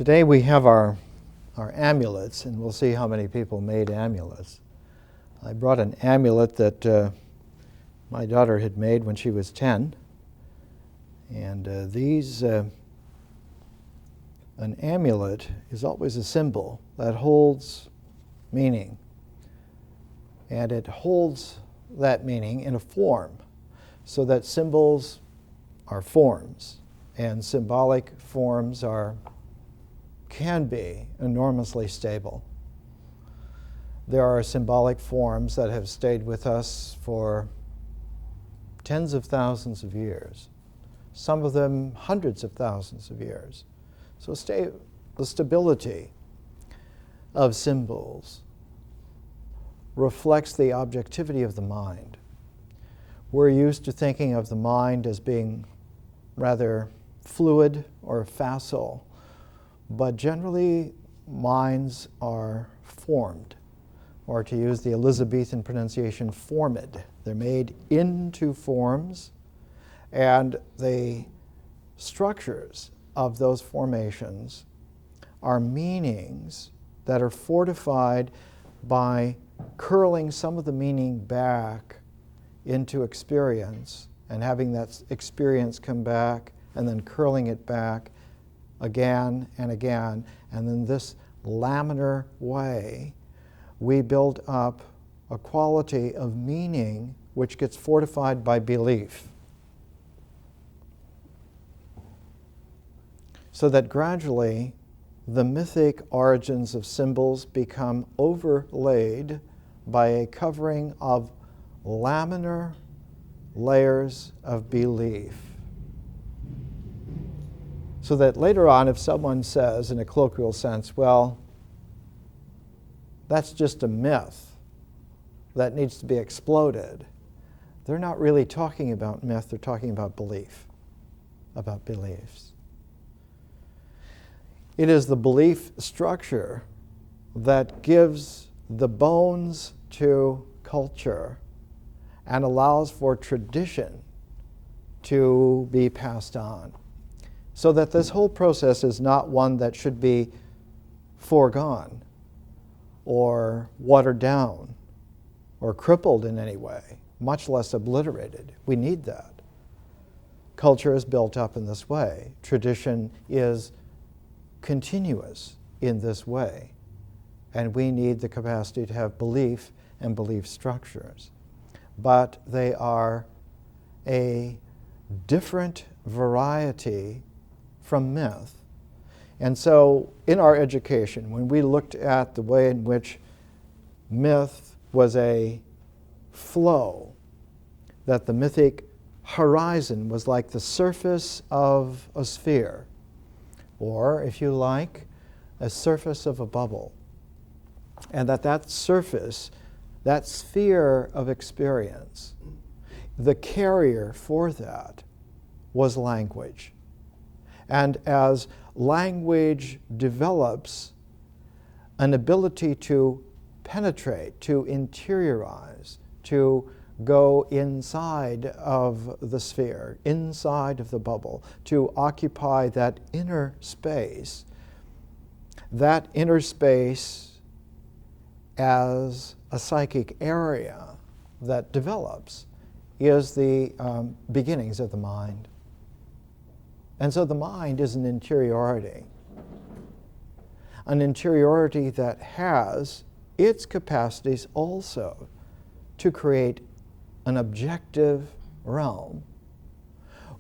Today we have our amulets, and we'll see how many people made amulets. I brought an amulet that my daughter had made when she was 10. And an amulet is always a symbol that holds meaning. And it holds that meaning in a form, so that symbols are forms, and symbolic forms can be enormously stable. There are symbolic forms that have stayed with us for tens of thousands of years, some of them hundreds of thousands of years. So the stability of symbols reflects the objectivity of the mind. We're used to thinking of the mind as being rather fluid or facile, but generally minds are formed, or to use the Elizabethan pronunciation, formed. They're made into forms, and the structures of those formations are meanings that are fortified by curling some of the meaning back into experience and having that experience come back and then curling it back again and again. And in this laminar way, we build up a quality of meaning which gets fortified by belief. So that gradually the mythic origins of symbols become overlaid by a covering of laminar layers of belief. So that later on, if someone says in a colloquial sense, well, that's just a myth that needs to be exploded, they're not really talking about myth, they're talking about belief, about beliefs. It is the belief structure that gives the bones to culture and allows for tradition to be passed on. So that this whole process is not one that should be foregone or watered down or crippled in any way, much less obliterated. We need that. Culture is built up in this way. Tradition is continuous in this way. And we need the capacity to have belief and belief structures. But they are a different variety from myth. And so in our education, when we looked at the way in which myth was a flow, that the mythic horizon was like the surface of a sphere, or, if you like, a surface of a bubble, and that surface, that sphere of experience, the carrier for that was language. And as language develops an ability to penetrate, to interiorize, to go inside of the sphere, inside of the bubble, to occupy that inner space as a psychic area that develops is the beginnings of the mind. And so the mind is an interiority that has its capacities also to create an objective realm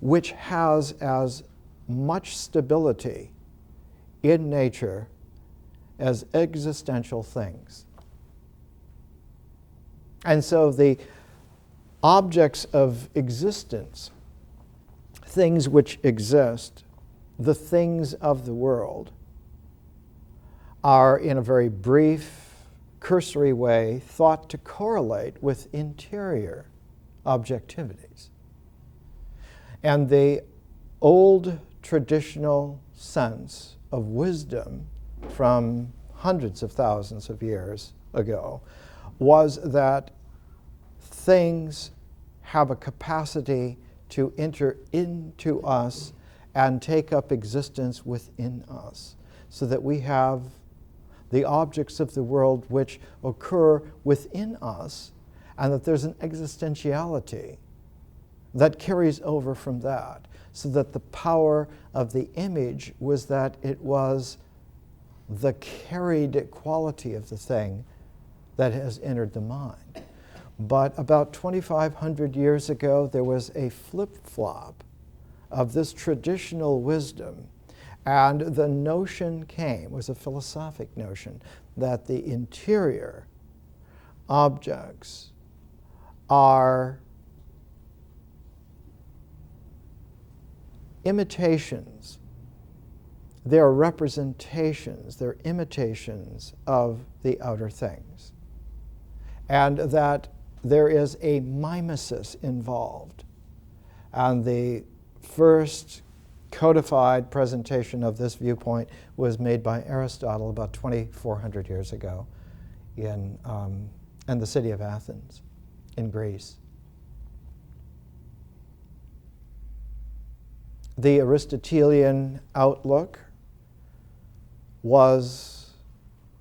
which has as much stability in nature as existential things. And so the objects of existence, things which exist, the things of the world, are in a very brief, cursory way thought to correlate with interior objectivities. And the old traditional sense of wisdom from hundreds of thousands of years ago was that things have a capacity to enter into us and take up existence within us. so that we have the objects of the world which occur within us, and that there's an existentiality that carries over from that, so that the power of the image was that it was the carried quality of the thing that has entered the mind. But about 2,500 years ago, there was a flip-flop of this traditional wisdom, and the notion came, was a philosophic notion, that the interior objects are imitations. They're representations, they're imitations of the outer things. And that there is a mimesis involved. And the first codified presentation of this viewpoint was made by Aristotle about 2,400 years ago in the city of Athens in Greece. The Aristotelian outlook was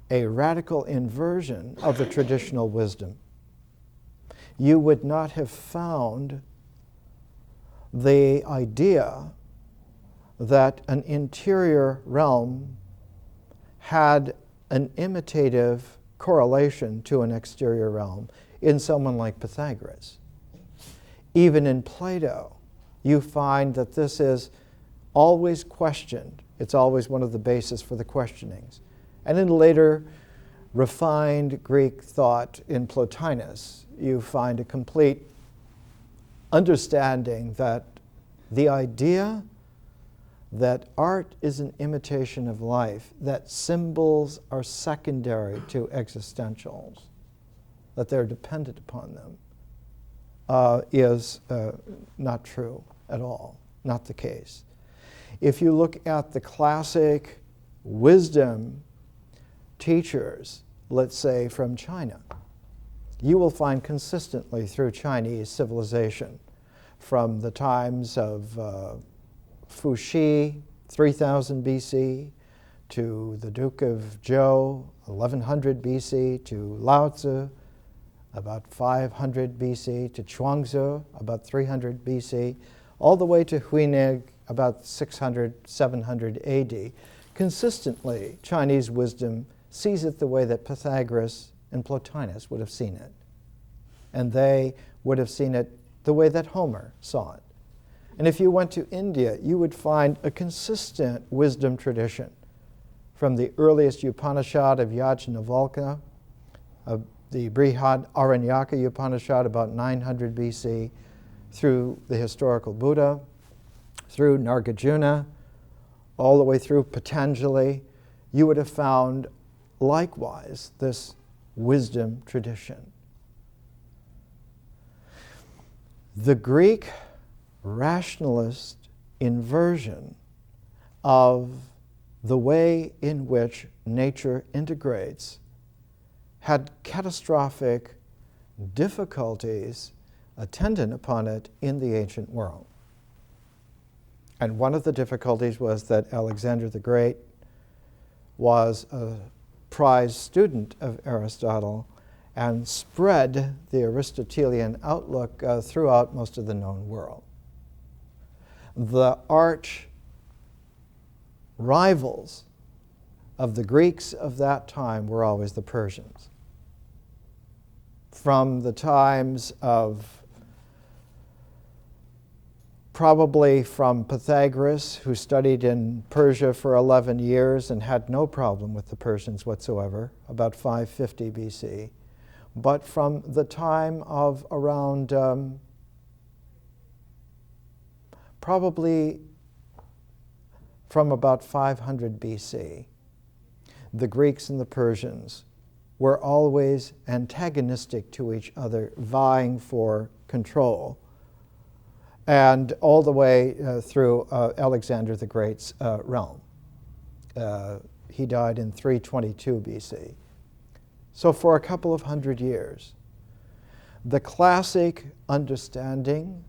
a radical inversion of the traditional wisdom. You would not have found the idea that an interior realm had an imitative correlation to an exterior realm in someone like Pythagoras. Even in Plato, you find that this is always questioned. It's always one of the bases for the questionings. And in later refined Greek thought in Plotinus, you find a complete understanding that the idea that art is an imitation of life, that symbols are secondary to existentials, that they're dependent upon them, is not true at all, not the case. If you look at the classic wisdom teachers, let's say from China, you will find consistently through Chinese civilization, from the times of Fuxi, 3000 BC, to the Duke of Zhou, 1100 BC, to Lao Tzu, about 500 BC, to Chuangzi, about 300 BC, all the way to Huineg, about 600, 700 AD. Consistently, Chinese wisdom sees it the way that Pythagoras and Plotinus would have seen it. And they would have seen it the way that Homer saw it. And if you went to India, you would find a consistent wisdom tradition from the earliest Upanishad of Yajnavalkya, the Brihad Aranyaka Upanishad about 900 BC, through the historical Buddha, through Nagarjuna, all the way through Patanjali. You would have found likewise this wisdom tradition. The Greek rationalist inversion of the way in which nature integrates had catastrophic difficulties attendant upon it in the ancient world. And one of the difficulties was that Alexander the Great was a prized student of Aristotle and spread the Aristotelian outlook throughout most of the known world. The arch rivals of the Greeks of that time were always the Persians. From the times of probably from Pythagoras, who studied in Persia for 11 years and had no problem with the Persians whatsoever, about 550 BC, but from the time of around probably from about 500 BC, the Greeks and the Persians were always antagonistic to each other, vying for control. And all the way through Alexander the Great's realm. He died in 322 BC. So for a couple of hundred years, the classic understanding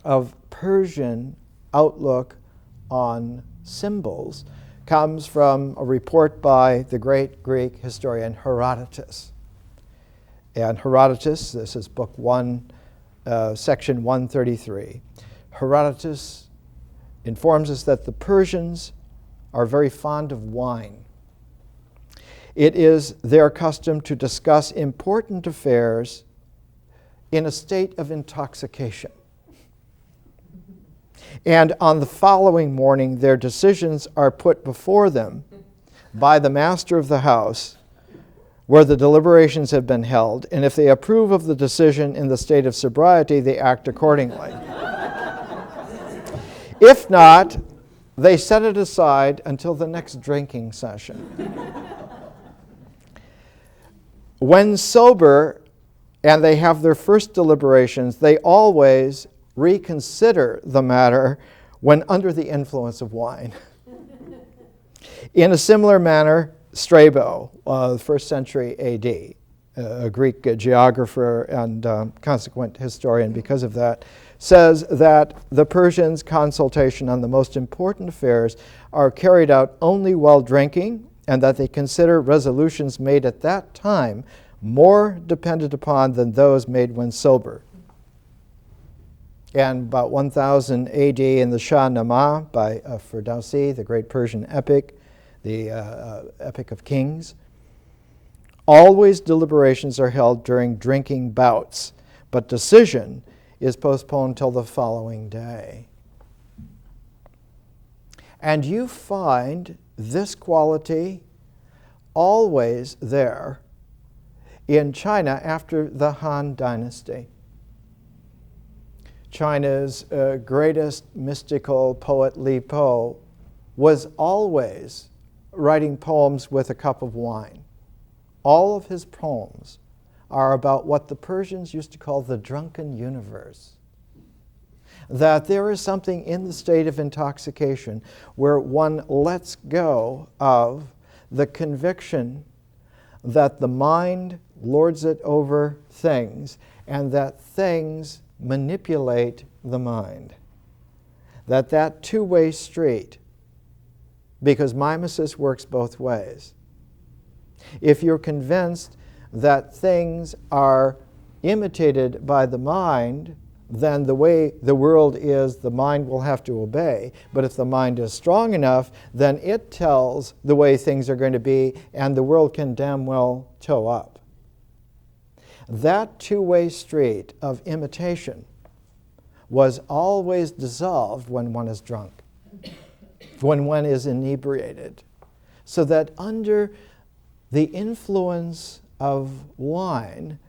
of Persian outlook on symbols comes from a report by the great Greek historian Herodotus. And Herodotus, this is book 1, section 133. Herodotus informs us that the Persians are very fond of wine. It is their custom to discuss important affairs in a state of intoxication. And on the following morning, their decisions are put before them by the master of the house, where the deliberations have been held, and if they approve of the decision in the state of sobriety, they act accordingly. If not, they set it aside until the next drinking session. When sober and they have their first deliberations, they always reconsider the matter when under the influence of wine. In a similar manner, Strabo, 1st century A.D., a Greek geographer and consequent historian because of that, says that the Persians' consultation on the most important affairs are carried out only while drinking, and that they consider resolutions made at that time more dependent upon than those made when sober. And about 1000 A.D. in the Shah-Namah by Ferdowsi, the great Persian epic, the Epic of Kings, always deliberations are held during drinking bouts, but decision is postponed till the following day. And you find this quality always there in China after the Han Dynasty. China's greatest mystical poet Li Po was always writing poems with a cup of wine. All of his poems are about what the Persians used to call the drunken universe. That there is something in the state of intoxication where one lets go of the conviction that the mind lords it over things and that things manipulate the mind. That two-way street, because mimesis works both ways. If you're convinced that things are imitated by the mind, then the way the world is, the mind will have to obey. But if the mind is strong enough, then it tells the way things are going to be, and the world can damn well toe up. That two-way street of imitation was always dissolved when one is drunk, when one is inebriated. So that under the influence of wine,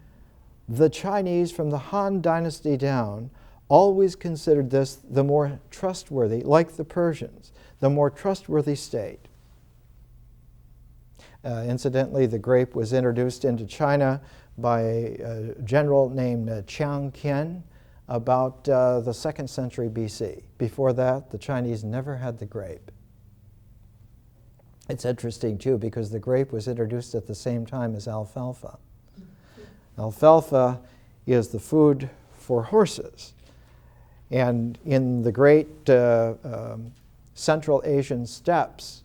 the Chinese from the Han Dynasty down always considered this the more trustworthy, like the Persians, the more trustworthy state. Incidentally, the grape was introduced into China by a general named Chiang Qian about the 2nd century BC. Before that, the Chinese never had the grape. It's interesting, too, because the grape was introduced at the same time as alfalfa. Alfalfa is the food for horses. And in the great Central Asian steppes,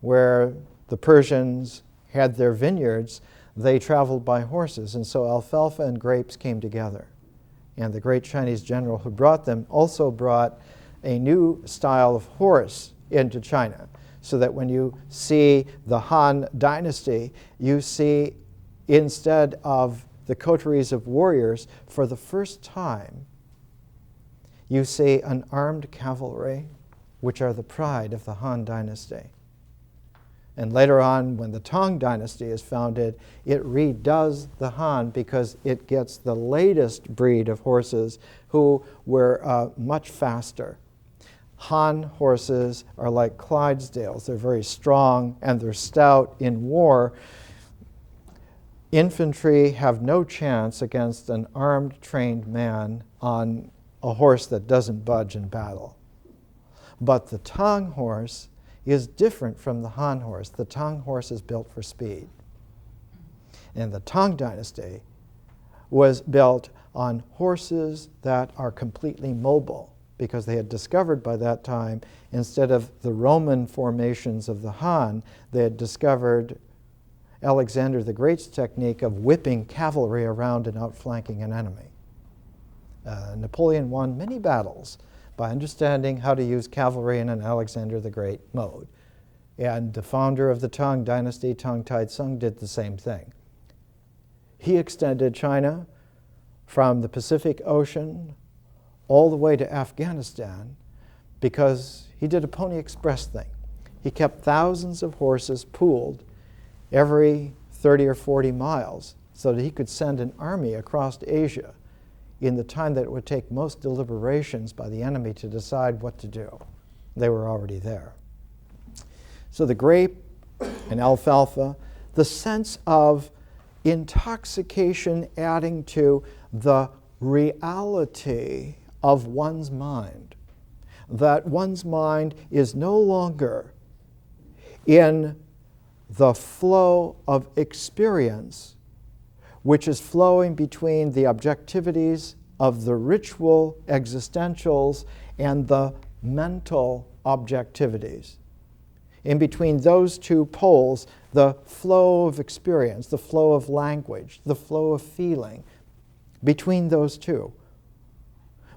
where the Persians had their vineyards, they traveled by horses. And so alfalfa and grapes came together. And the great Chinese general who brought them also brought a new style of horse into China. So that when you see the Han Dynasty, you see, instead of the coteries of warriors, for the first time, you see an armed cavalry, which are the pride of the Han Dynasty. And later on, when the Tang Dynasty is founded, it redoes the Han because it gets the latest breed of horses who were much faster. Han horses are like Clydesdales. They're very strong and they're stout in war. Infantry have no chance against an armed, trained man on a horse that doesn't budge in battle. But the Tang horse is different from the Han horse. The Tang horse is built for speed. And the Tang Dynasty was built on horses that are completely mobile. because they had discovered by that time, instead of the Roman formations of the Han, they had discovered Alexander the Great's technique of whipping cavalry around and outflanking an enemy. Napoleon won many battles by understanding how to use cavalry in an Alexander the Great mode. And the founder of the Tang dynasty, Tang Taizong, did the same thing. He extended China from the Pacific Ocean all the way to Afghanistan because he did a Pony Express thing. He kept thousands of horses pooled every 30 or 40 miles so that he could send an army across Asia in the time that it would take most deliberations by the enemy to decide what to do. They were already there. So the grape and alfalfa, the sense of intoxication adding to the reality of one's mind, that one's mind is no longer in the flow of experience, which is flowing between the objectivities of the ritual existentials and the mental objectivities. In between those two poles, the flow of experience, the flow of language, the flow of feeling, between those two.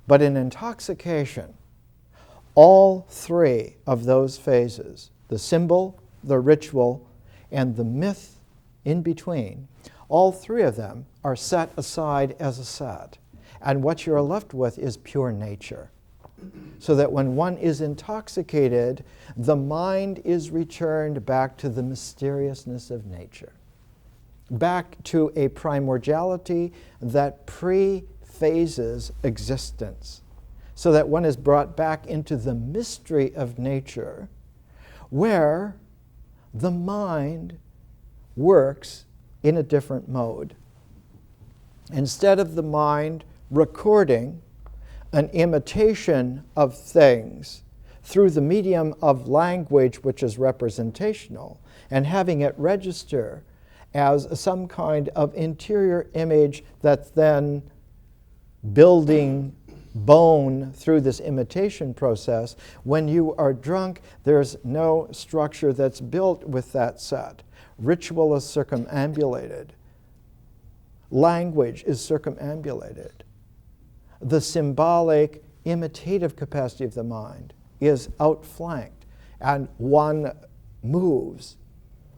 But in intoxication, all three of those phases, the symbol, the ritual, and the myth in between, all three of them are set aside as a set. And what you're left with is pure nature. So that when one is intoxicated, the mind is returned back to the mysteriousness of nature, back to a primordiality that pre-phases existence, so that one is brought back into the mystery of nature, where the mind works in a different mode. Instead of the mind recording an imitation of things through the medium of language, which is representational, and having it register as some kind of interior image that's then building bone through this imitation process, when you are drunk, there's no structure that's built with that set. Ritual is circumambulated. Language is circumambulated. The symbolic, imitative capacity of the mind is outflanked, and one moves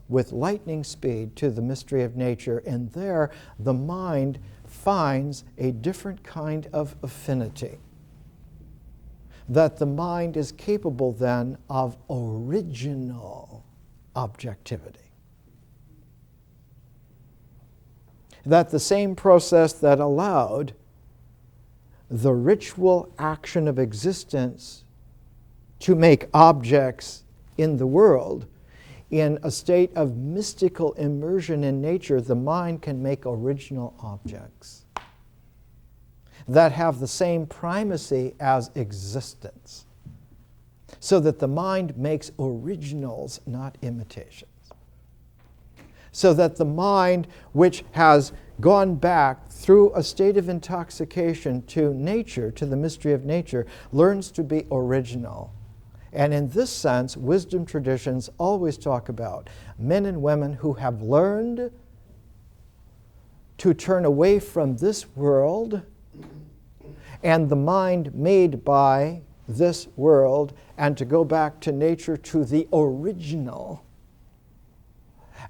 with lightning speed to the mystery of nature, and there the mind finds a different kind of affinity. That the mind is capable then of original objectivity. That the same process that allowed the ritual action of existence to make objects in the world, in a state of mystical immersion in nature, the mind can make original objects that have the same primacy as existence, so that the mind makes originals, not imitations. So that the mind, which has gone back through a state of intoxication to nature, to the mystery of nature, learns to be original. And in this sense, wisdom traditions always talk about men and women who have learned to turn away from this world and the mind made by this world, and to go back to nature, to the original.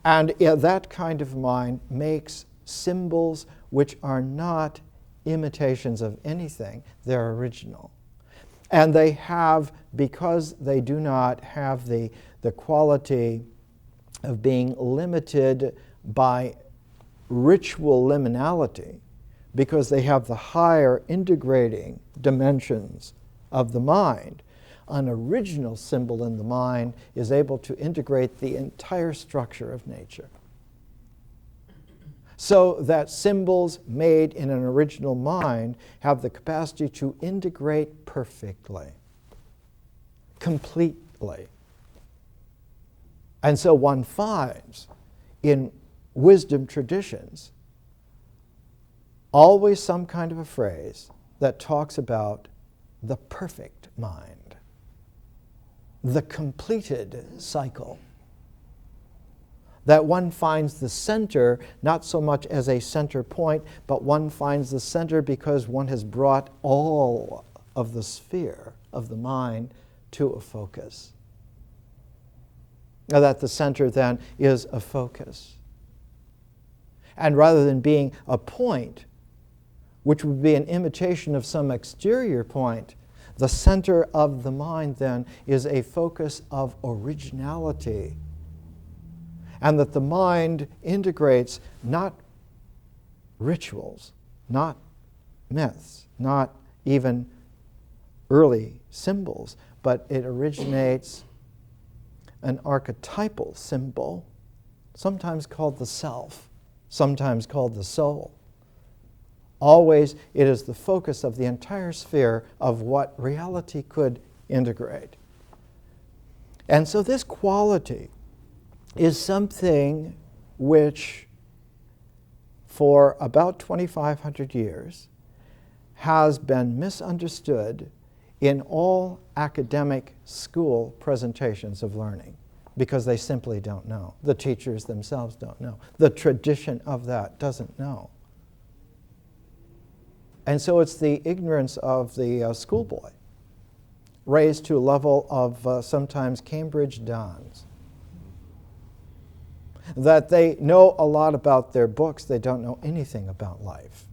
And that kind of mind makes symbols which are not imitations of anything, they're original. And they have, because they do not have the quality of being limited by ritual liminality, because they have the higher integrating dimensions of the mind, an original symbol in the mind is able to integrate the entire structure of nature. So that symbols made in an original mind have the capacity to integrate perfectly, completely. And so one finds in wisdom traditions always some kind of a phrase that talks about the perfect mind, the completed cycle. That one finds the center not so much as a center point, but one finds the center because one has brought all of the sphere of the mind to a focus. Now that the center then is a focus. And rather than being a point, which would be an imitation of some exterior point, the center of the mind then is a focus of originality. And that the mind integrates not rituals, not myths, not even early symbols, but it originates an archetypal symbol, sometimes called the self, sometimes called the soul. Always it is the focus of the entire sphere of what reality could integrate. And so this quality is something which, for about 2,500 years, has been misunderstood in all academic school presentations of learning, because they simply don't know. The teachers themselves don't know. The tradition of that doesn't know. And so it's the ignorance of the schoolboy, raised to a level of sometimes Cambridge dons, that they know a lot about their books, they don't know anything about life.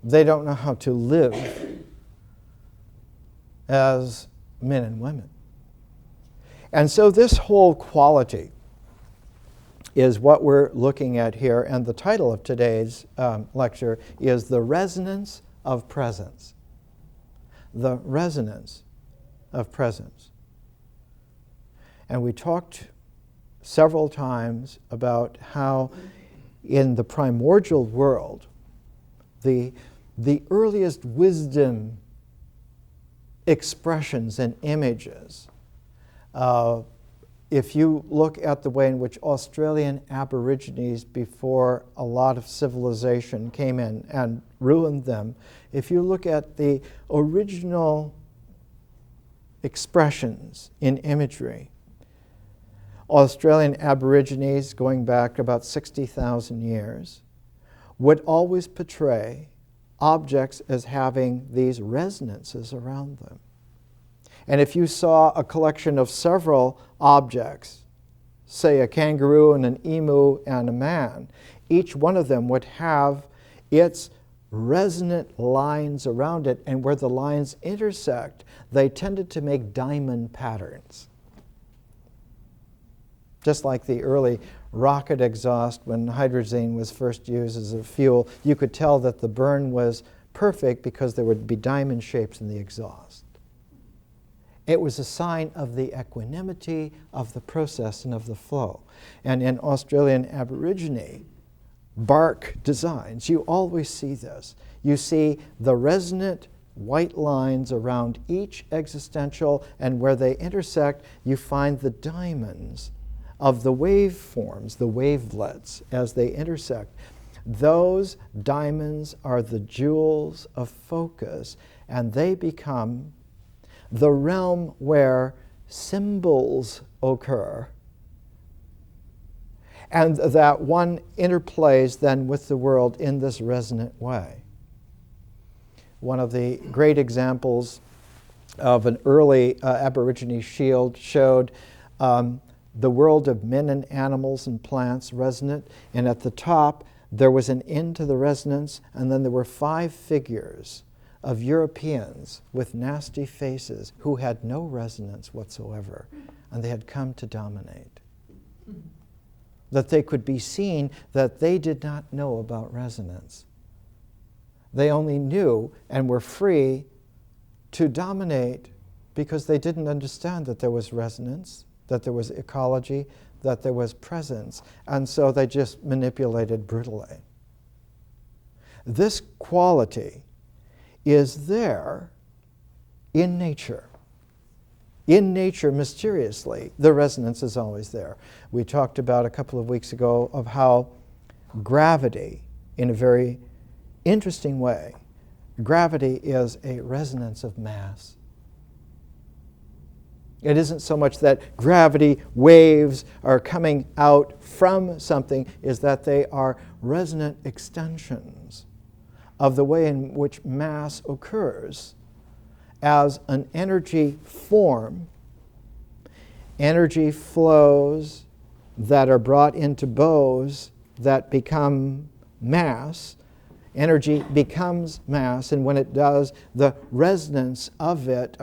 They don't know how to live as men and women. And so this whole quality is what we're looking at here, and the title of today's lecture is The Resonance of Presence. The Resonance of Presence. And we talked several times about how in the primordial world, the earliest wisdom expressions and images, if you look at the way in which Australian Aborigines, before a lot of civilization came in and ruined them, if you look at the original expressions in imagery, Australian Aborigines, going back about 60,000 years, would always portray objects as having these resonances around them. And if you saw a collection of several objects, say a kangaroo and an emu and a man, each one of them would have its resonant lines around it, and where the lines intersect, they tended to make diamond patterns. Just like the early rocket exhaust, when hydrazine was first used as a fuel, you could tell that the burn was perfect because there would be diamond shapes in the exhaust. It was a sign of the equanimity of the process and of the flow. And in Australian Aborigine bark designs, you always see this. You see the resonant white lines around each existential, and where they intersect, you find the diamonds of the waveforms, the wavelets, as they intersect. Those diamonds are the jewels of focus, and they become the realm where symbols occur, and that one interplays then with the world in this resonant way. One of the great examples of an early Aborigine shield showed the world of men and animals and plants resonant, and at the top there was an end to the resonance, and then there were 5 figures of Europeans with nasty faces who had no resonance whatsoever, and they had come to dominate. That they could be seen that they did not know about resonance. They only knew and were free to dominate because they didn't understand that there was resonance, that there was ecology, that there was presence, and so they just manipulated brutally. This quality is there in nature. In nature, mysteriously, the resonance is always there. We talked about a couple of weeks ago of how gravity, in a very interesting way, gravity is a resonance of mass. It isn't so much that gravity waves are coming out from something, is that they are resonant extensions of the way in which mass occurs as an energy form. Energy flows that are brought into bows that become mass. Energy becomes mass, and when it does, the resonance of it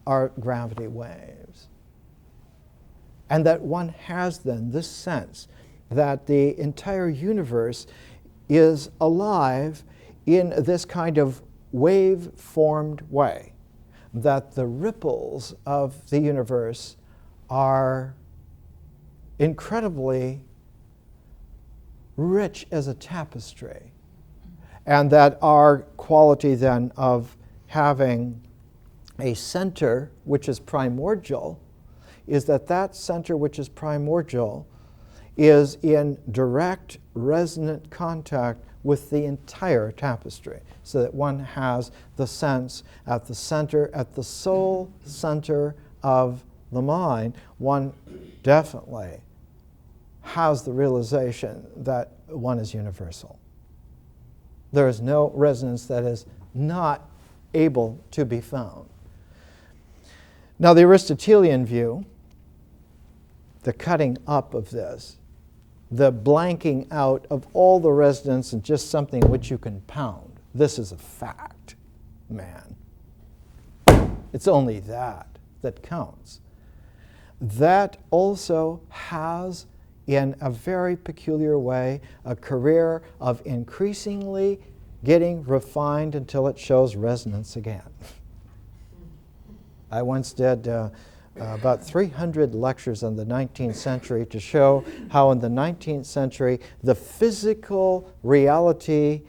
are gravity waves. And that one has then this sense that the entire universe is alive in this kind of wave-formed way, that the ripples of the universe are incredibly rich as a tapestry, and that our quality then of having a center which is primordial is that center which is primordial is in direct resonant contact with the entire tapestry, so that one has the sense at the center, at the soul center of the mind, one definitely has the realization that one is universal. There is no resonance that is not able to be found. Now, the Aristotelian view, the cutting up of this, the blanking out of all the resonance and just something which you can pound. This is a fact, man. It's only that counts. That also has, in a very peculiar way, a career of increasingly getting refined until it shows resonance again. I once did about 300 lectures on the 19th century to show how in the 19th century the physical reality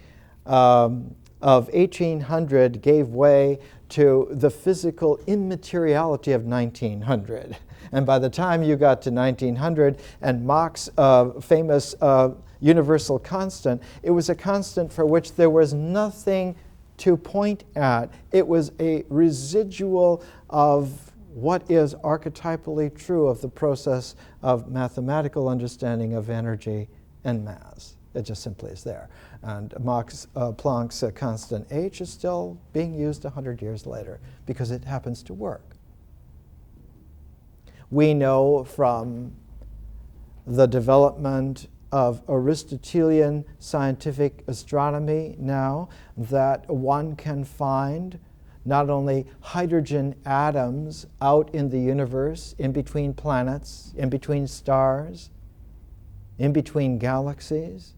of 1800 gave way to the physical immateriality of 1900. And by the time you got to 1900 and Mach's famous universal constant, it was a constant for which there was nothing to point at. It was a residual of what is archetypally true of the process of mathematical understanding of energy and mass. It just simply is there. And Max Planck's constant H is still being used 100 years later because it happens to work. We know from the development of Aristotelian scientific astronomy now that one can find not only hydrogen atoms out in the universe, in between planets, in between stars, in between galaxies.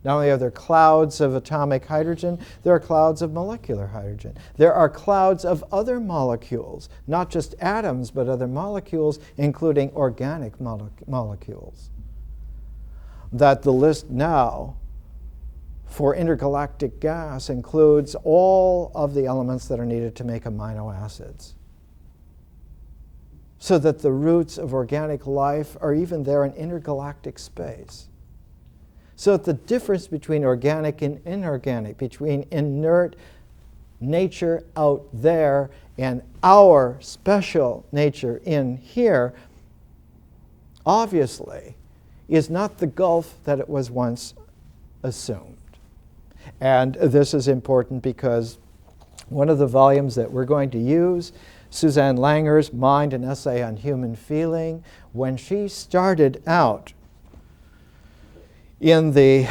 Not only are there clouds of atomic hydrogen, there are clouds of molecular hydrogen. There are clouds of other molecules, not just atoms, but other molecules, including organic molecules. That the list now for intergalactic gas includes all of the elements that are needed to make amino acids. So that the roots of organic life are even there in intergalactic space. So that the difference between organic and inorganic, between inert nature out there and our special nature in here, obviously is not the gulf that it was once assumed. And this is important because one of the volumes that we're going to use, Suzanne Langer's Mind, an Essay on Human Feeling, when she started out in the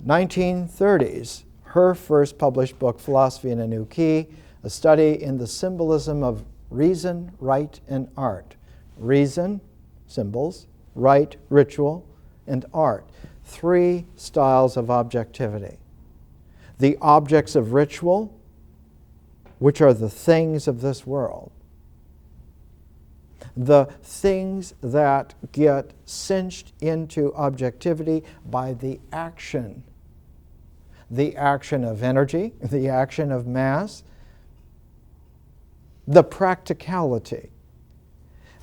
1930s, her first published book, Philosophy in a New Key, a study in the symbolism of reason, right, and art. Reason, symbols, right, ritual, and art. Three styles of objectivity. The objects of ritual, which are the things of this world. The things that get cinched into objectivity by the action of energy, the action of mass, the practicality.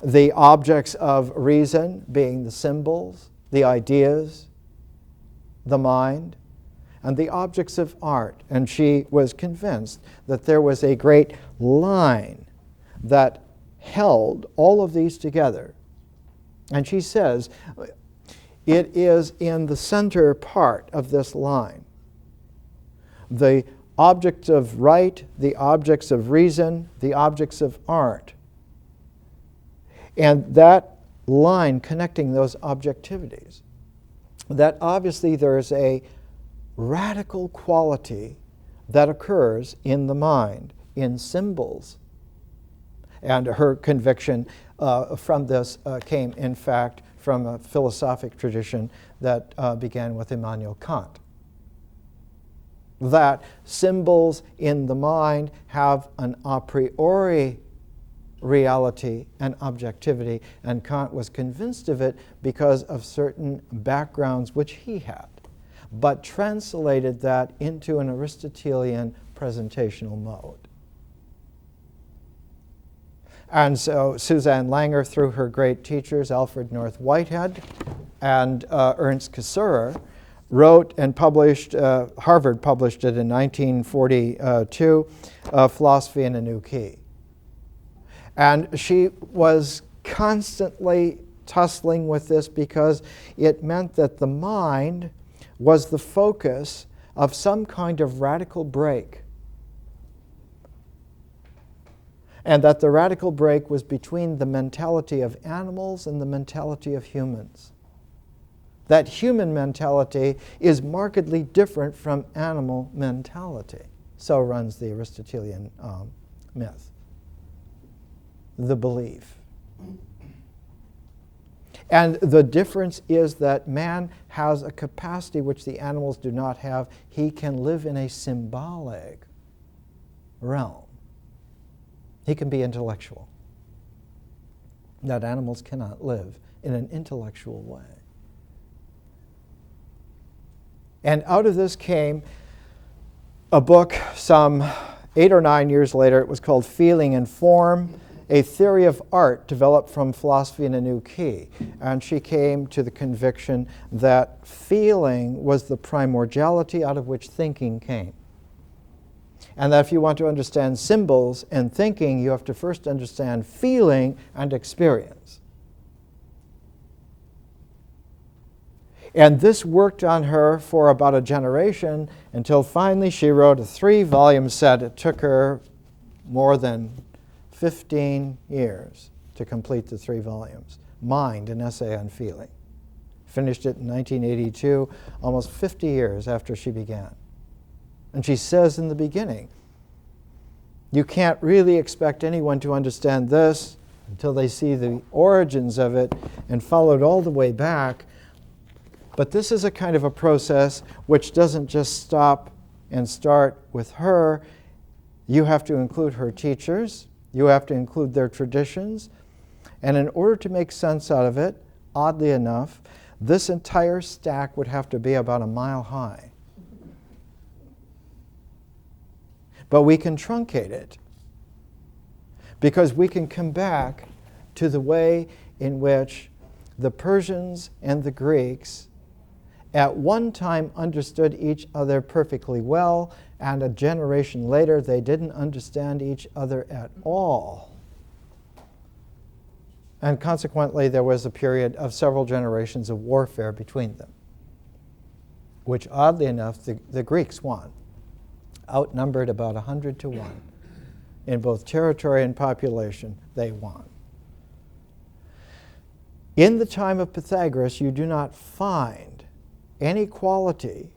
The objects of reason being the symbols, the ideas, the mind, and the objects of art. And she was convinced that there was a great line that held all of these together. And she says, it is in the center part of this line. The objects of right, the objects of reason, the objects of art. And that line connecting those objectivities, that obviously there is a radical quality that occurs in the mind, in symbols. And her conviction from this came, in fact, from a philosophic tradition that began with Immanuel Kant. That symbols in the mind have an a priori reality and objectivity, and Kant was convinced of it because of certain backgrounds which he had, but translated that into an Aristotelian presentational mode. And so Suzanne Langer, through her great teachers, Alfred North Whitehead and Ernst Cassirer, wrote and published, Harvard published it in 1942, Philosophy in a New Key. And she was constantly tussling with this because it meant that the mind was the focus of some kind of radical break. And that the radical break was between the mentality of animals and the mentality of humans. That human mentality is markedly different from animal mentality. So runs the Aristotelian myth, the belief. And the difference is that man has a capacity which the animals do not have. He can live in a symbolic realm. He can be intellectual. That animals cannot live in an intellectual way. And out of this came a book some 8 or 9 years later. It was called Feeling and Form, a theory of art developed from Philosophy in a New Key. And she came to the conviction that feeling was the primordiality out of which thinking came. And that if you want to understand symbols and thinking, you have to first understand feeling and experience. And this worked on her for about a generation until finally she wrote a 3-volume set. It took her more than 15 years to complete the 3 volumes. Mind, an essay on feeling. Finished it in 1982, almost 50 years after she began. And she says in the beginning, you can't really expect anyone to understand this until they see the origins of it and follow it all the way back. But this is a kind of a process which doesn't just stop and start with her. You have to include her teachers. You have to include their traditions. And in order to make sense out of it, oddly enough, this entire stack would have to be about 1 mile high. But we can truncate it because we can come back to the way in which the Persians and the Greeks at one time understood each other perfectly well, and a generation later they didn't understand each other at all. And consequently, there was a period of several generations of warfare between them, which oddly enough, the Greeks won, outnumbered about 100 to 1. In both territory and population, they won. In the time of Pythagoras, you do not find any quality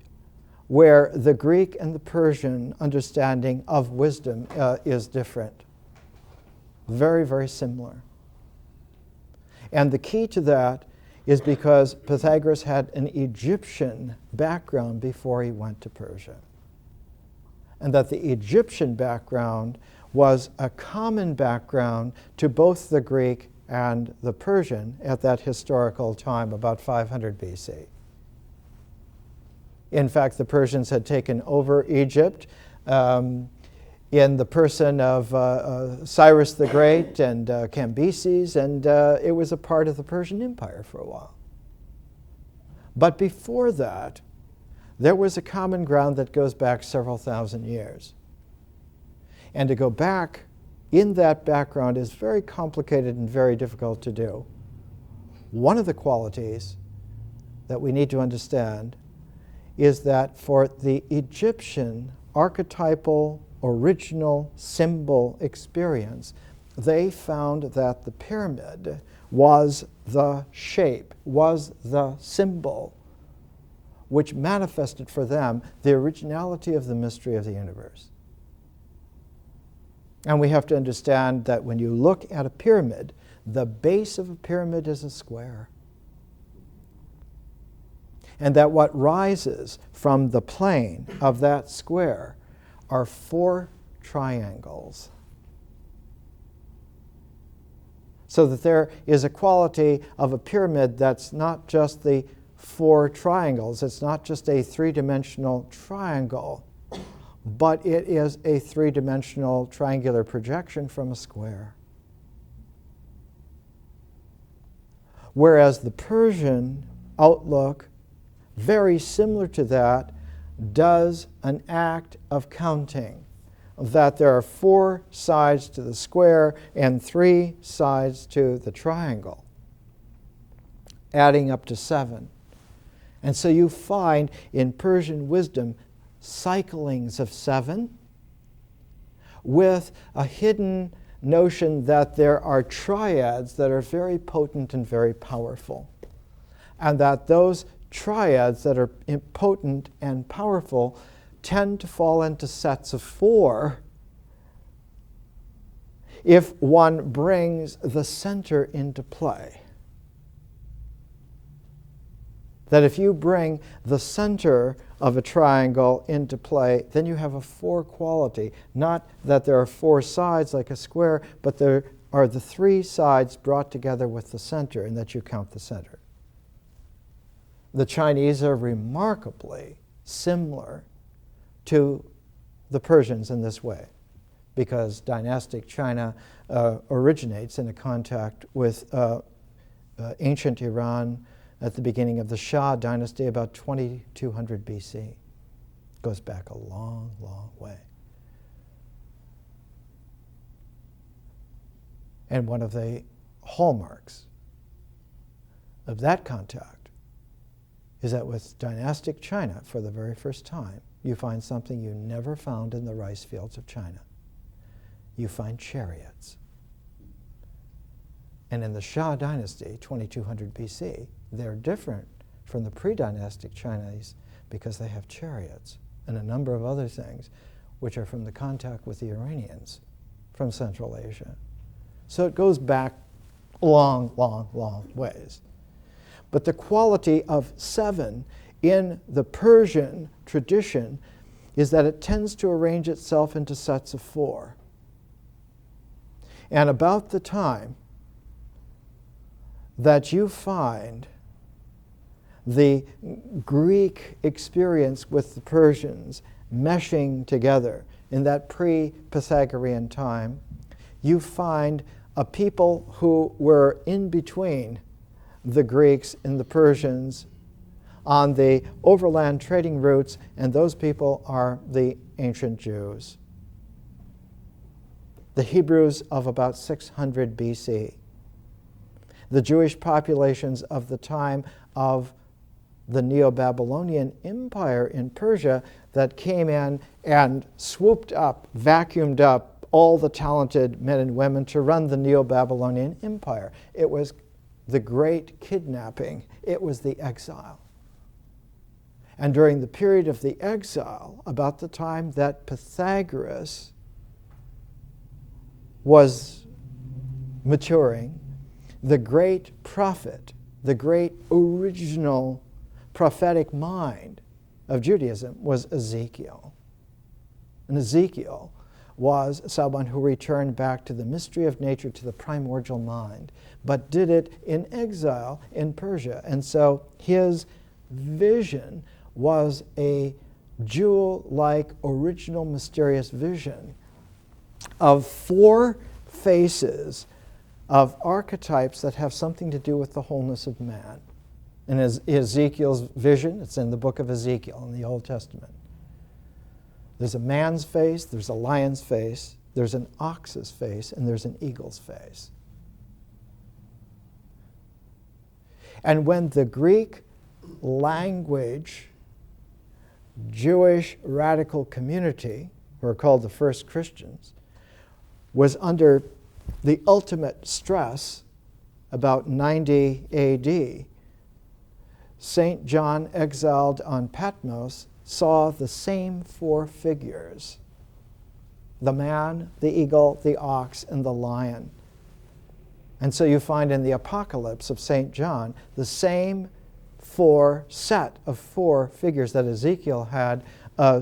where the Greek and the Persian understanding of wisdom is different. Very, very similar. And the key to that is because Pythagoras had an Egyptian background before he went to Persia. And that the Egyptian background was a common background to both the Greek and the Persian at that historical time, about 500 BC. In fact, the Persians had taken over Egypt in the person of Cyrus the Great and Cambyses, and it was a part of the Persian Empire for a while. But before that, there was a common ground that goes back several thousand years. And to go back in that background is very complicated and very difficult to do. One of the qualities that we need to understand is that for the Egyptian archetypal original symbol experience, they found that the pyramid was the shape, was the symbol which manifested for them the originality of the mystery of the universe. And we have to understand that when you look at a pyramid, the base of a pyramid is a square. And that what rises from the plane of that square are 4 triangles. So that there is a quality of a pyramid that's not just the 4 triangles, it's not just a 3-dimensional triangle, but it is a 3-dimensional triangular projection from a square. Whereas the Persian outlook, very similar to that, does an act of counting, that there are 4 sides to the square and 3 sides to the triangle, adding up to 7. And so you find in Persian wisdom cyclings of 7 with a hidden notion that there are triads that are very potent and very powerful. And that those triads that are potent and powerful tend to fall into sets of 4 if one brings the center into play. That if you bring the center of a triangle into play, then you have a 4 quality. Not that there are 4 sides like a square, but there are the 3 sides brought together with the center, and that you count the center. The Chinese are remarkably similar to the Persians in this way, because dynastic China originates in a contact with ancient Iran at the beginning of the Shah dynasty, about 2200 BC. Goes back a long, long way. And one of the hallmarks of that contact is that with dynastic China, for the very first time, you find something you never found in the rice fields of China. You find chariots. And in the Shah dynasty, 2200 BC, they're different from the pre-dynastic Chinese because they have chariots and a number of other things which are from the contact with the Iranians from Central Asia. So it goes back long, long, long ways. But the quality of 7 in the Persian tradition is that it tends to arrange itself into sets of 4. And about the time that you find the Greek experience with the Persians meshing together in that pre-Pythagorean time, you find a people who were in between the Greeks and the Persians on the overland trading routes, and those people are the ancient Jews. The Hebrews of about 600 BC. The Jewish populations of the time of the Neo-Babylonian Empire in Persia that came in and swooped up, vacuumed up all the talented men and women to run the Neo-Babylonian Empire. It was the great kidnapping. It was the exile. And during the period of the exile, about the time that Pythagoras was maturing, the great prophet, the great original prophetic mind of Judaism was Ezekiel. And Ezekiel was someone who returned back to the mystery of nature, to the primordial mind, but did it in exile in Persia. And so his vision was a jewel-like, original, mysterious vision of 4 faces of archetypes that have something to do with the wholeness of man. In Ezekiel's vision, it's in the book of Ezekiel in the Old Testament. There's a man's face, there's a lion's face, there's an ox's face, and there's an eagle's face. And when the Greek language Jewish radical community, who are called the first Christians, was under the ultimate stress about 90 AD, St. John, exiled on Patmos, saw the same four figures: the man, the eagle, the ox, and the lion. And so you find in the Apocalypse of St. John the same set of four figures that Ezekiel had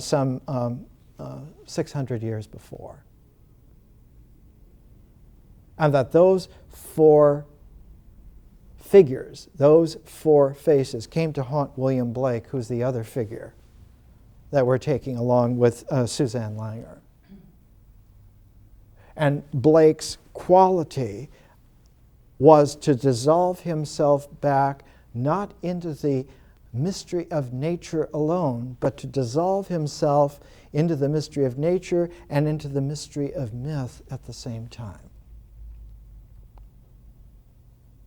some 600 years before. And that those four figures, those four faces, came to haunt William Blake, who's the other figure that we're taking along with Suzanne Langer. And Blake's quality was to dissolve himself back not into the mystery of nature alone, but to dissolve himself into the mystery of nature and into the mystery of myth at the same time.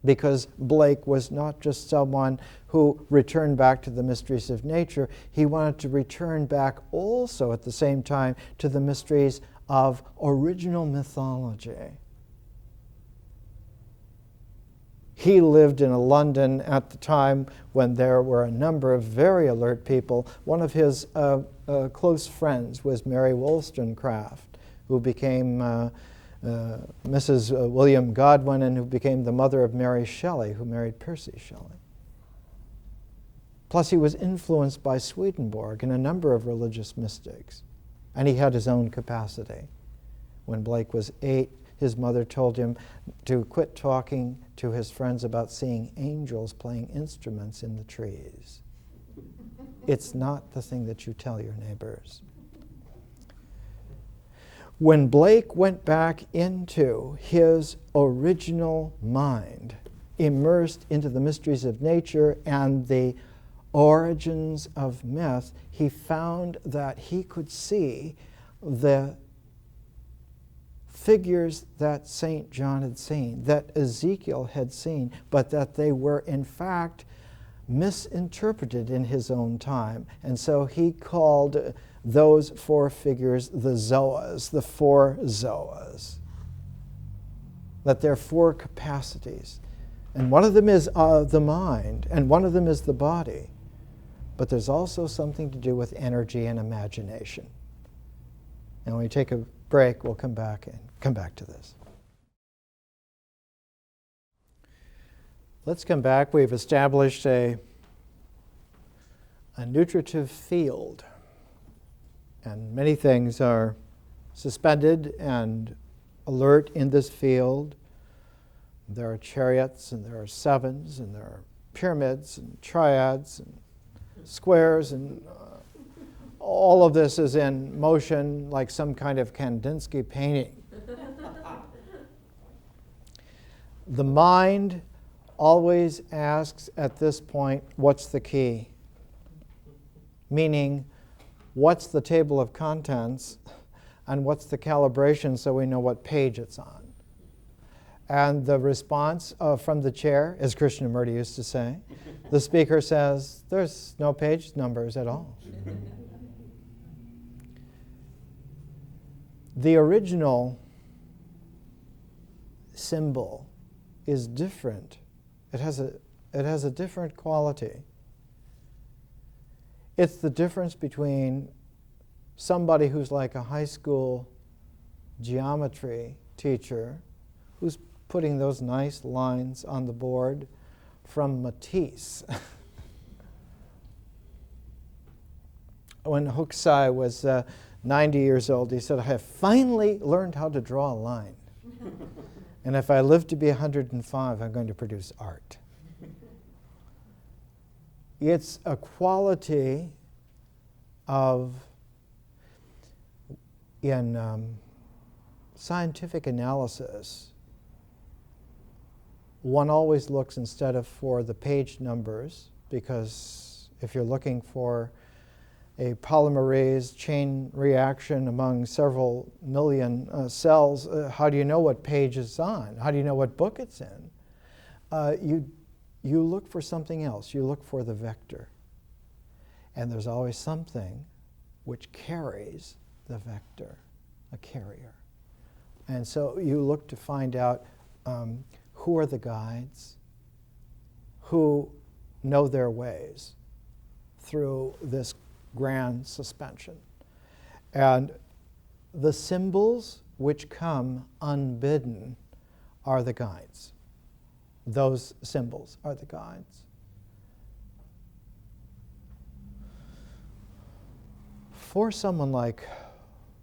Because Blake was not just someone who returned back to the mysteries of nature, he wanted to return back also at the same time to the mysteries of original mythology. He lived in London at the time when there were a number of very alert people. One of his close friends was Mary Wollstonecraft, who became Mrs. William Godwin, and who became the mother of Mary Shelley, who married Percy Shelley. Plus, he was influenced by Swedenborg and a number of religious mystics, and he had his own capacity. When Blake was 8, his mother told him to quit talking to his friends about seeing angels playing instruments in the trees. It's not the thing that you tell your neighbors. When Blake went back into his original mind, immersed into the mysteries of nature and the origins of myth, he found that he could see the figures that St. John had seen, that Ezekiel had seen, but that they were in fact misinterpreted in his own time. And so he called those four figures the Zoas, the four Zoas. That there are four capacities. And one of them is the mind, and one of them is the body. But there's also something to do with energy and imagination. And when we take a break, we'll come back to this. Let's come back. We've established a nutritive field, and many things are suspended and alert in this field. There are chariots, and there are sevens, and there are pyramids and triads and squares, and all of this is in motion like some kind of Kandinsky painting. The mind always asks at this point, what's the key? Meaning, what's the table of contents and what's the calibration so we know what page it's on? And the response from the chair, as Krishnamurti used to say, the speaker says, there's no page numbers at all. The original symbol is different. It has a different quality. It's the difference between somebody who's like a high school geometry teacher who's putting those nice lines on the board from Matisse. When Hokusai was 90 years old, he said, I have finally learned how to draw a line. And if I live to be 105, I'm going to produce art. It's a quality of, in scientific analysis, one always looks instead of for the page numbers, because if you're looking for a polymerase chain reaction among several million cells, how do you know what page it's on? How do you know what book it's in? You look for something else. You look for the vector. And there's always something which carries the vector, a carrier. And so you look to find out who are the guides, who know their ways through this grand suspension. And the symbols which come unbidden are the guides. Those symbols are the guides. For someone like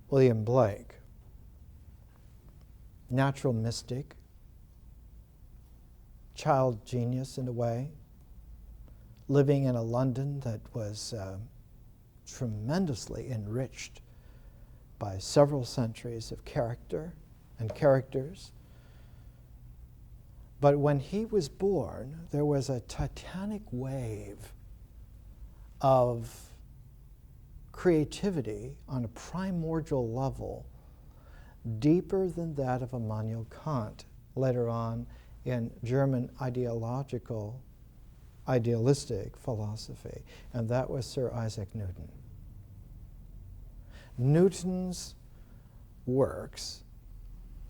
William Blake, natural mystic, child genius in a way, living in a London that was tremendously enriched by several centuries of character and characters. But when he was born, there was a titanic wave of creativity on a primordial level, deeper than that of Immanuel Kant later on in German idealistic philosophy, and that was Sir Isaac Newton. Newton's works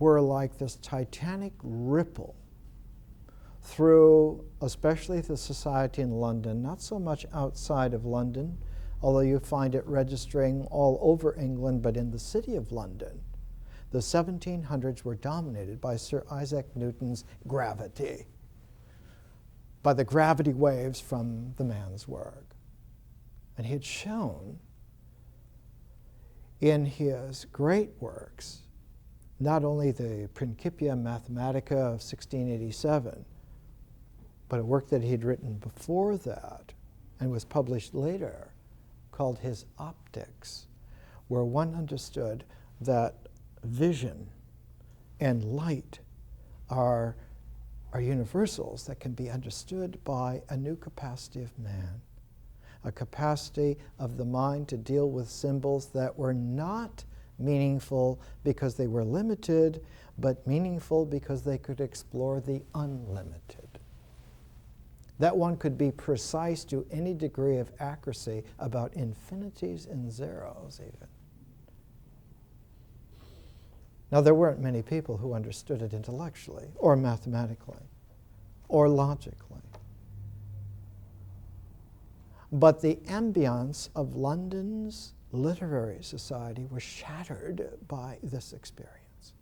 were like this titanic ripple through especially the society in London, not so much outside of London, although you find it registering all over England, but in the city of London, the 1700s were dominated by Sir Isaac Newton's gravity, by the gravity waves from the man's work. And he had shown in his great works, not only the Principia Mathematica of 1687, but a work that he had written before that and was published later, called his Optics, where one understood that vision and light are universals that can be understood by a new capacity of man, a capacity of the mind to deal with symbols that were not meaningful because they were limited, but meaningful because they could explore the unlimited. That one could be precise to any degree of accuracy about infinities and zeros even. Now, there weren't many people who understood it intellectually or mathematically or logically. But the ambience of London's literary society was shattered by this experience.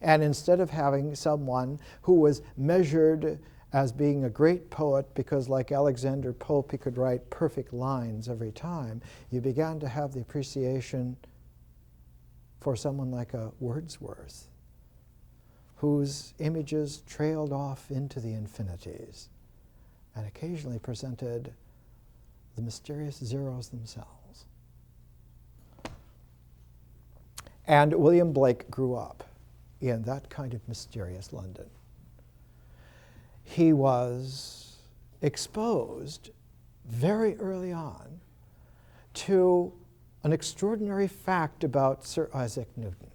And instead of having someone who was measured as being a great poet because, like Alexander Pope, he could write perfect lines every time, you began to have the appreciation for someone like a Wordsworth, whose images trailed off into the infinities and occasionally presented the mysterious zeros themselves. And William Blake grew up in that kind of mysterious London. He was exposed very early on to an extraordinary fact about Sir Isaac Newton,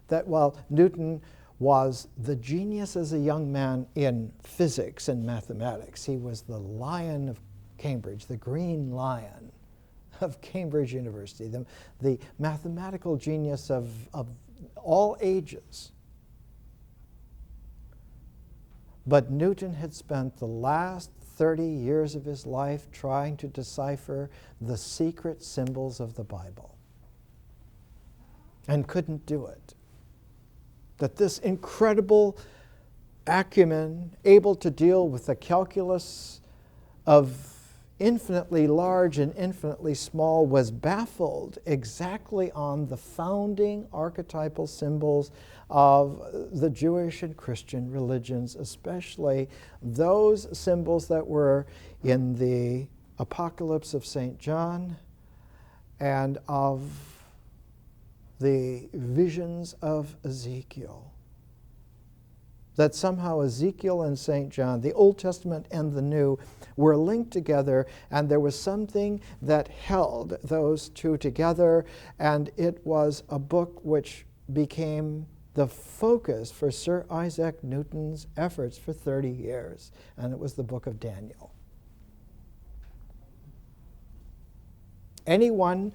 that while Newton was the genius as a young man in physics and mathematics, he was the lion of Cambridge, the green lion of Cambridge University, the mathematical genius of all ages. But Newton had spent the last 30 years of his life trying to decipher the secret symbols of the Bible and couldn't do it. That this incredible acumen, able to deal with the calculus of infinitely large and infinitely small, was baffled exactly on the founding archetypal symbols of the Jewish and Christian religions, especially those symbols that were in the Apocalypse of St. John and of the visions of Ezekiel. that somehow Ezekiel and St. John, the Old Testament and the New, were linked together, and there was something that held those two together, and it was a book which became the focus for Sir Isaac Newton's efforts for 30 years, and it was the book of Daniel. Anyone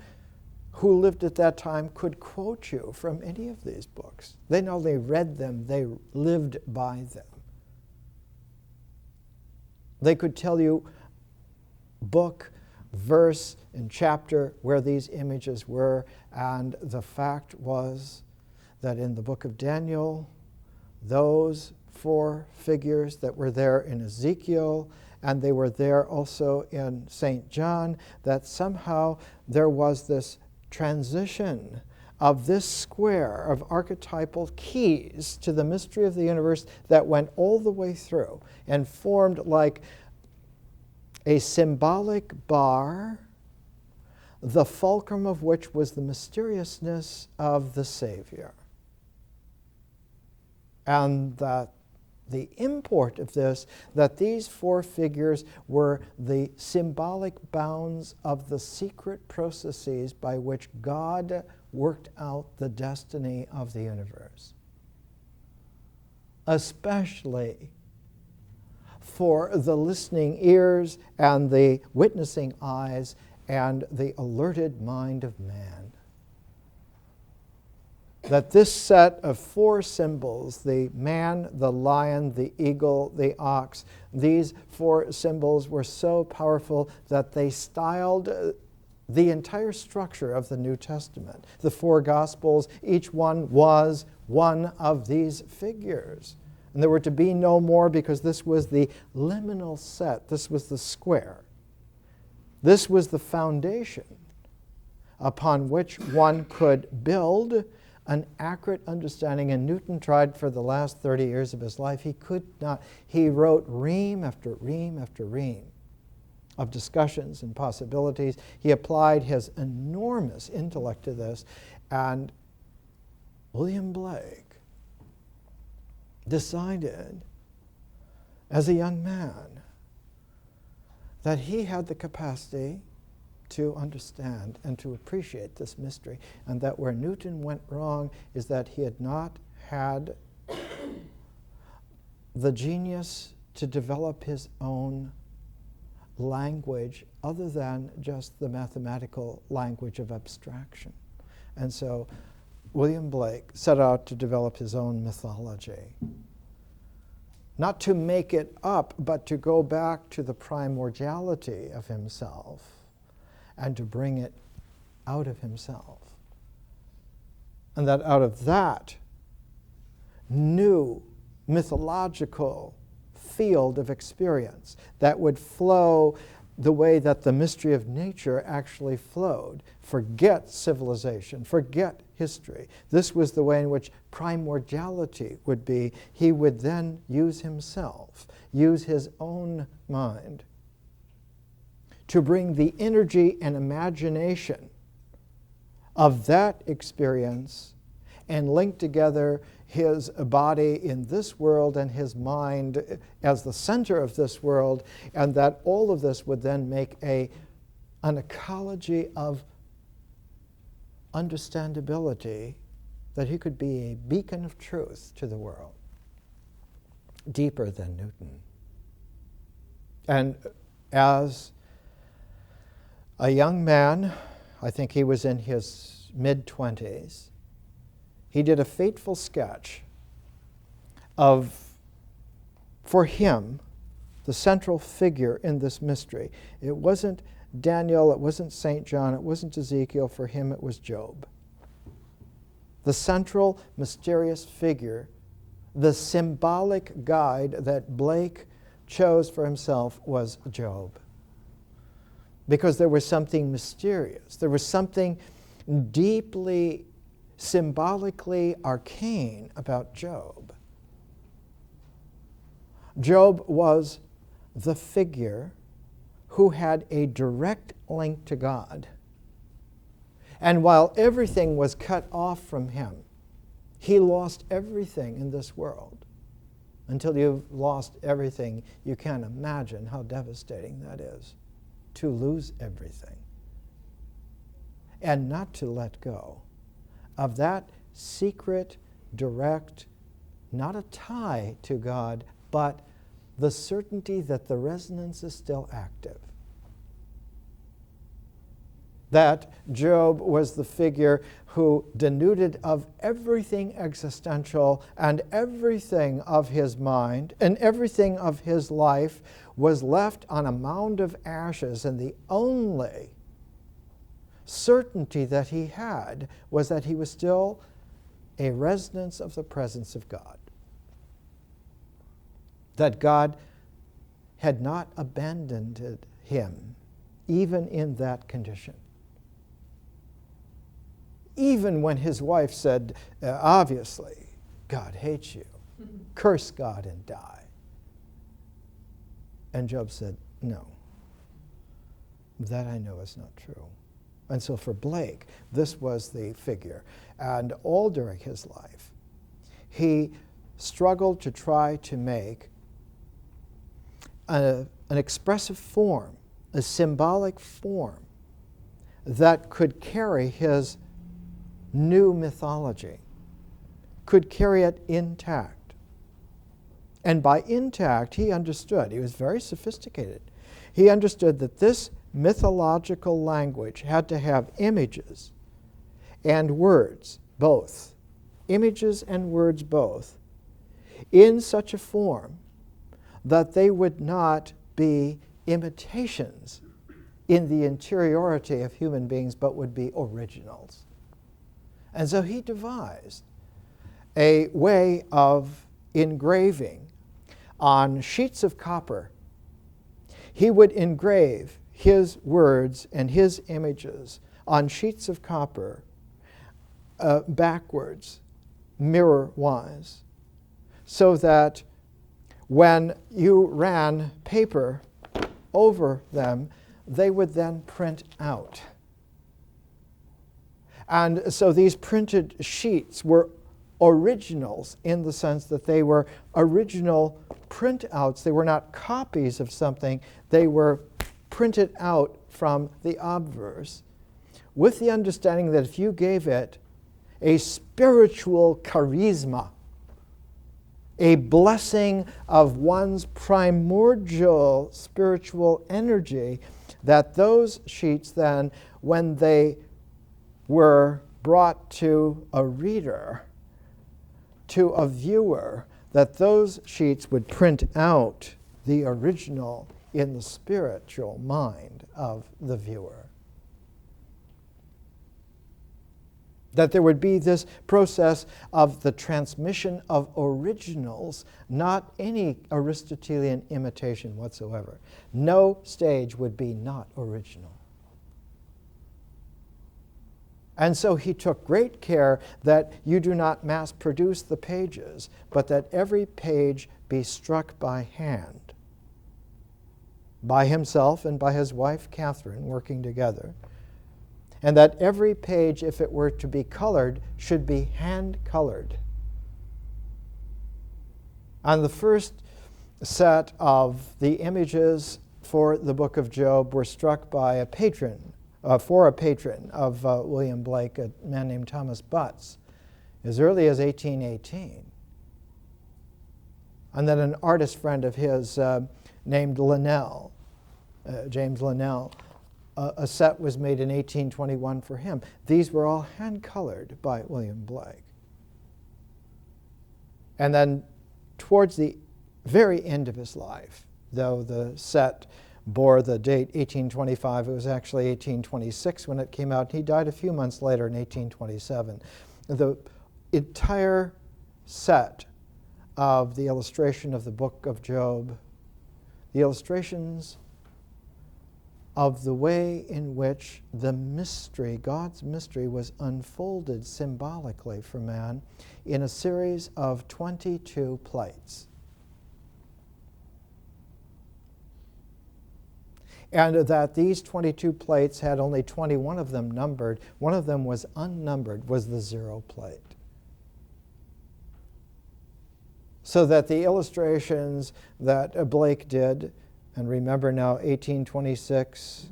who lived at that time could quote you from any of these books. They not only read them, they lived by them. They could tell you book, verse, and chapter where these images were, and the fact was that in the book of Daniel, those 4 figures that were there in Ezekiel, and they were there also in St. John, that somehow there was this transition of this square of archetypal keys to the mystery of the universe that went all the way through and formed like a symbolic bar, the fulcrum of which was the mysteriousness of the Savior. And that the import of this, that these 4 figures were the symbolic bounds of the secret processes by which God worked out the destiny of the universe. Especially for the listening ears and the witnessing eyes and the alerted mind of man. That this set of 4 symbols, the man, the lion, the eagle, the ox, these 4 symbols were so powerful that they styled the entire structure of the New Testament. The 4 Gospels, each one was one of these figures. And there were to be no more, because this was the liminal set. This was the square. This was the foundation upon which one could build an accurate understanding. And Newton tried for the last 30 years of his life. He could not. He wrote ream after ream after ream of discussions and possibilities. He applied his enormous intellect to this. And William Blake decided as a young man that he had the capacity to understand and to appreciate this mystery, and that where Newton went wrong is that he had not had the genius to develop his own language other than just the mathematical language of abstraction. And so William Blake set out to develop his own mythology. Not to make it up, but to go back to the primordiality of himself and to bring it out of himself. And that out of that new mythological field of experience that would flow the way that the mystery of nature actually flowed. Forget civilization, forget history. This was the way in which primordiality would be. He would then use himself, use his own mind to bring the energy and imagination of that experience and link together his body in this world and his mind as the center of this world, and that all of this would then make an ecology of understandability, that he could be a beacon of truth to the world, deeper than Newton. And as a young man, I think he was in his mid-20s, he did a fateful sketch of, for him, the central figure in this mystery. It wasn't Daniel, it wasn't St. John, it wasn't Ezekiel. For him, it was Job. The central mysterious figure, the symbolic guide that Blake chose for himself was Job. Because there was something mysterious. There was something deeply symbolically arcane about Job. Job was the figure who had a direct link to God. And while everything was cut off from him, he lost everything in this world. until you've lost everything. You can't imagine how devastating that is, to lose everything and not to let go of that secret, direct, not a tie to God, but the certainty that the resonance is still active. That Job was the figure who, denuded of everything existential and everything of his mind and everything of his life, was left on a mound of ashes, and the only certainty that he had was that he was still a resonance of the presence of God. That God had not abandoned him, even in that condition. Even when his wife said, obviously, God hates you. Curse God and die. And Job said, no, that I know is not true. And so for Blake, this was the figure. And all during his life, he struggled to try to make an expressive form, a symbolic form, that could carry his new mythology, could carry it intact. And by intact, he understood, he was very sophisticated, he understood that this mythological language had to have images and words, both, images and words both, in such a form that they would not be imitations in the interiority of human beings, but would be originals. And so he devised a way of engraving on sheets of copper. He would engrave his words and his images on sheets of copper backwards, mirror-wise, so that when you ran paper over them, they would then print out. And so these printed sheets were originals in the sense that they were original printouts. They were not copies of something. They were printed out from the obverse, with the understanding that if you gave it a spiritual charisma, a blessing of one's primordial spiritual energy, that those sheets then, when they were brought to a reader, to a viewer, that those sheets would print out the original in the spiritual mind of the viewer. That there would be this process of the transmission of originals, not any Aristotelian imitation whatsoever. No stage would be not original. And so he took great care that you do not mass produce the pages, but that every page be struck by hand, by himself and by his wife Catherine working together. And that every page, if it were to be colored, should be hand-colored. On the first set of the images for the book of Job were struck by a patron, for a patron of William Blake, a man named Thomas Butts, as early as 1818. And then an artist friend of his named Linnell, James Linnell, a set was made in 1821 for him. These were all hand-colored by William Blake. And then towards the very end of his life, though the set bore the date 1825, it was actually 1826 when it came out. He died a few months later in 1827. The entire set of the illustration of the book of Job, the illustrations of the way in which the mystery, God's mystery, was unfolded symbolically for man in a series of 22 plates. And that these 22 plates had only 21 of them numbered. One of them was unnumbered, was the 0 plate. So that the illustrations that Blake did, and remember now 1826,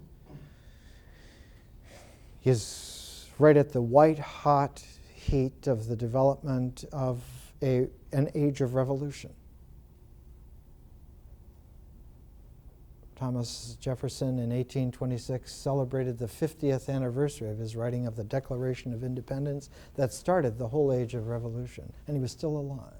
is right at the white-hot heat of the development of an age of revolution. Thomas Jefferson in 1826 celebrated the 50th anniversary of his writing of the Declaration of Independence that started the whole age of revolution, and he was still alive.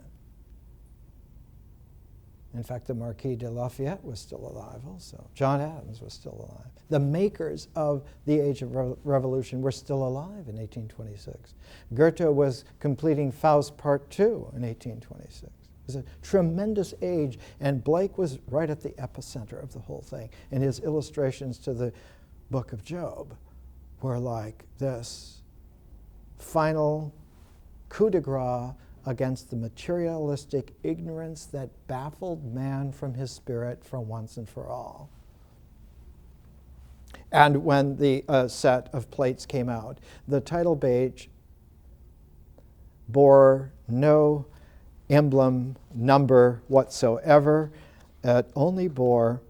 In fact, the Marquis de Lafayette was still alive also. John Adams was still alive. The makers of the Age of Revolution were still alive in 1826. Goethe was completing Faust Part 2 in 1826. It was a tremendous age, and Blake was right at the epicenter of the whole thing. And his illustrations to the book of Job were like this final coup de grace against the materialistic ignorance that baffled man from his spirit for once and for all. And when the set of plates came out, the title page bore no emblem, number whatsoever. It only bore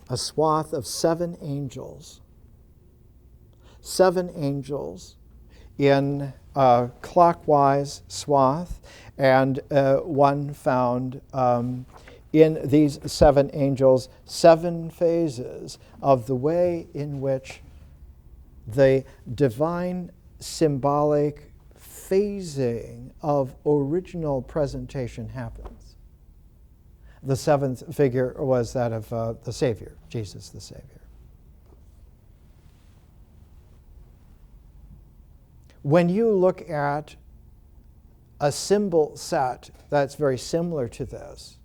a swath of 7 angels. 7 angels in a clockwise swath, and one found in these 7 angels 7 phases of the way in which the divine symbolic phasing of original presentation happens. The 7th figure was that of the Savior, Jesus the Savior. When you look at a symbol set that's very similar to this,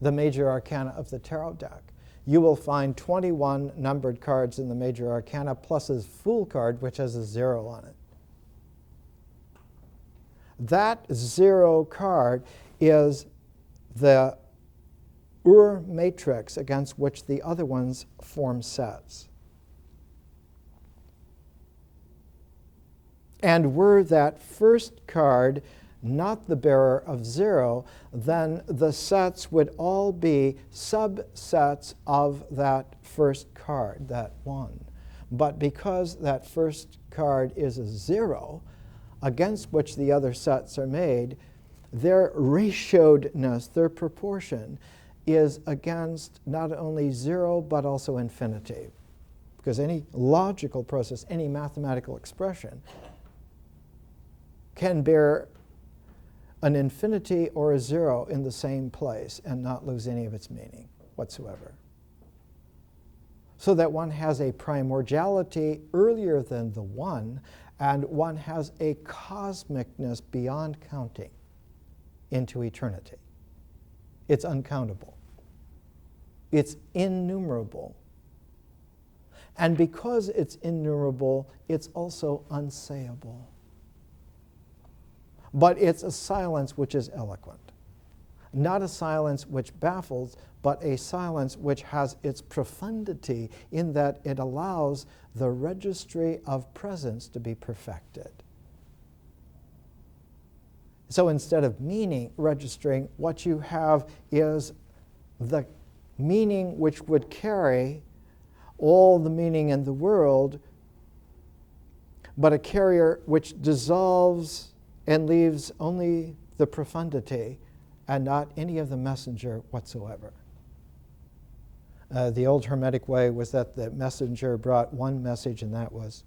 the major arcana of the tarot deck, you will find 21 numbered cards in the major arcana plus a Fool card which has a 0 on it. That 0 card is the matrix against which the other ones form sets. And were that first card not the bearer of 0, then the sets would all be subsets of that first card, that 1. But because that first card is a 0, against which the other sets are made, their ratioedness, their proportion, is against not only 0, but also infinity. Because any logical process, any mathematical expression, can bear an infinity or a 0 in the same place and not lose any of its meaning whatsoever. So that one has a primordiality earlier than the 1, and one has a cosmicness beyond counting into eternity. It's uncountable. It's innumerable. And because it's innumerable, it's also unsayable. But it's a silence which is eloquent. Not a silence which baffles, but a silence which has its profundity in that it allows the registry of presence to be perfected. So instead of meaning registering, what you have is the meaning which would carry all the meaning in the world, but a carrier which dissolves and leaves only the profundity and not any of the messenger whatsoever. The old Hermetic way was that the messenger brought one message, and that was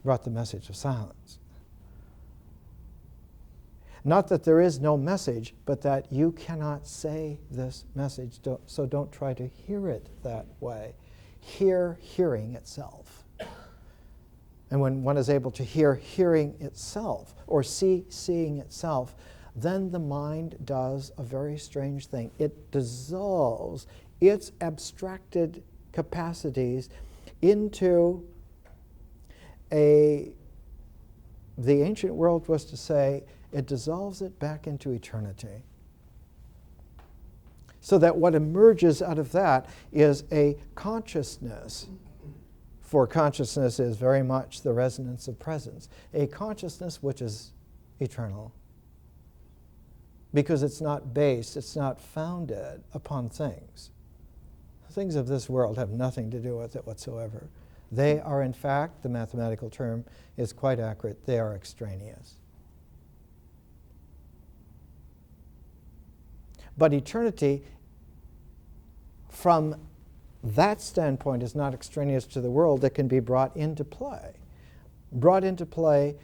brought the message of silence. Not that there is no message, but that you cannot say this message, so don't try to hear it that way. Hear hearing itself. And when one is able to hear hearing itself, or see seeing itself, then the mind does a very strange thing. It dissolves its abstracted capacities into the ancient world was to say, it dissolves it back into eternity. So that what emerges out of that is a consciousness For consciousness is very much the resonance of presence, a consciousness which is eternal. Because it's not based, it's not founded upon things. Things of this world have nothing to do with it whatsoever. They are, in fact, the mathematical term is quite accurate, they are extraneous. But eternity, from that standpoint, is not extraneous to the world. It can be brought into play. Brought into play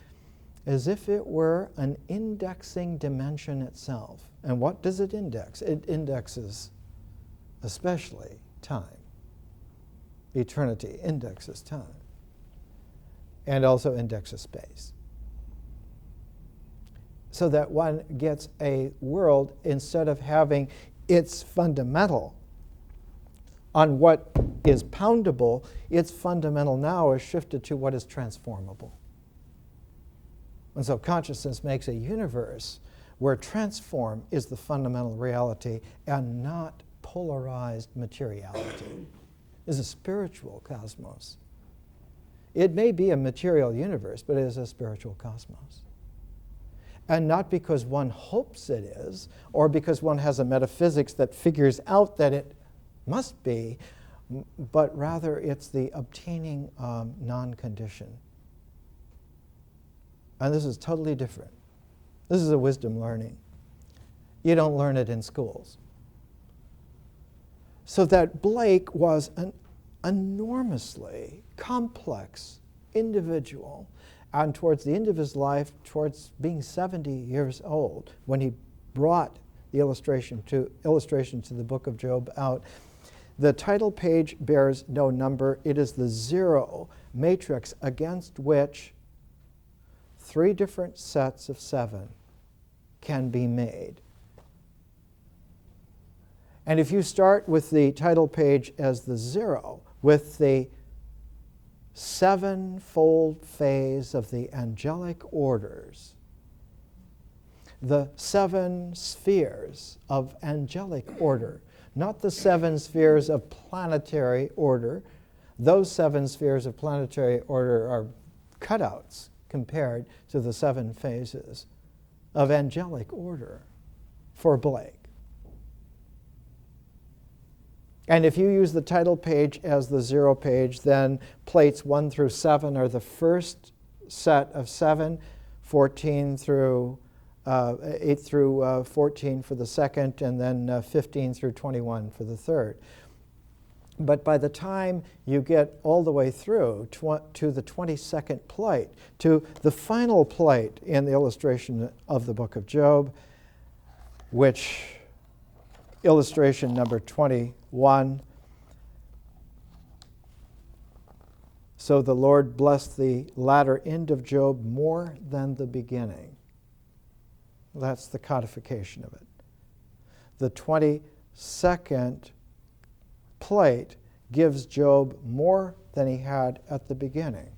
as if it were an indexing dimension itself. And what does it index? It indexes especially time. Eternity indexes time. And also indexes space. So that one gets a world, instead of having its fundamental on what is poundable, its fundamental now is shifted to what is transformable. And so consciousness makes a universe where transform is the fundamental reality and not polarized materiality. It's a spiritual cosmos. It may be a material universe, but it is a spiritual cosmos. And not because one hopes it is, or because one has a metaphysics that figures out that it must be, but rather it's the obtaining non-condition. And this is totally different. This is a wisdom learning. You don't learn it in schools. So that Blake was an enormously complex individual, and towards the end of his life, towards being 70 years old, when he brought the illustration to the book of Job out, the title page bears no number. It is the zero matrix against which 3 different sets of 7 can be made. And if you start with the title page as the 0, with the 7-fold phase of the angelic orders, the 7 spheres of angelic order, not the 7 spheres of planetary order. Those 7 spheres of planetary order are cutouts compared to the 7 phases of angelic order for Blake. And if you use the title page as the 0 page, then plates 1 through 7 are the first set of 7, 14 through 8 through 14 for the second, and then 15 through 21 for the third. But by the time you get all the way through to the 22nd plate, to the final plate in the illustration of the book of Job, which illustration number 21, so the Lord blessed the latter end of Job more than the beginning. That's the codification of it. The 22nd plate gives Job more than he had at the beginning.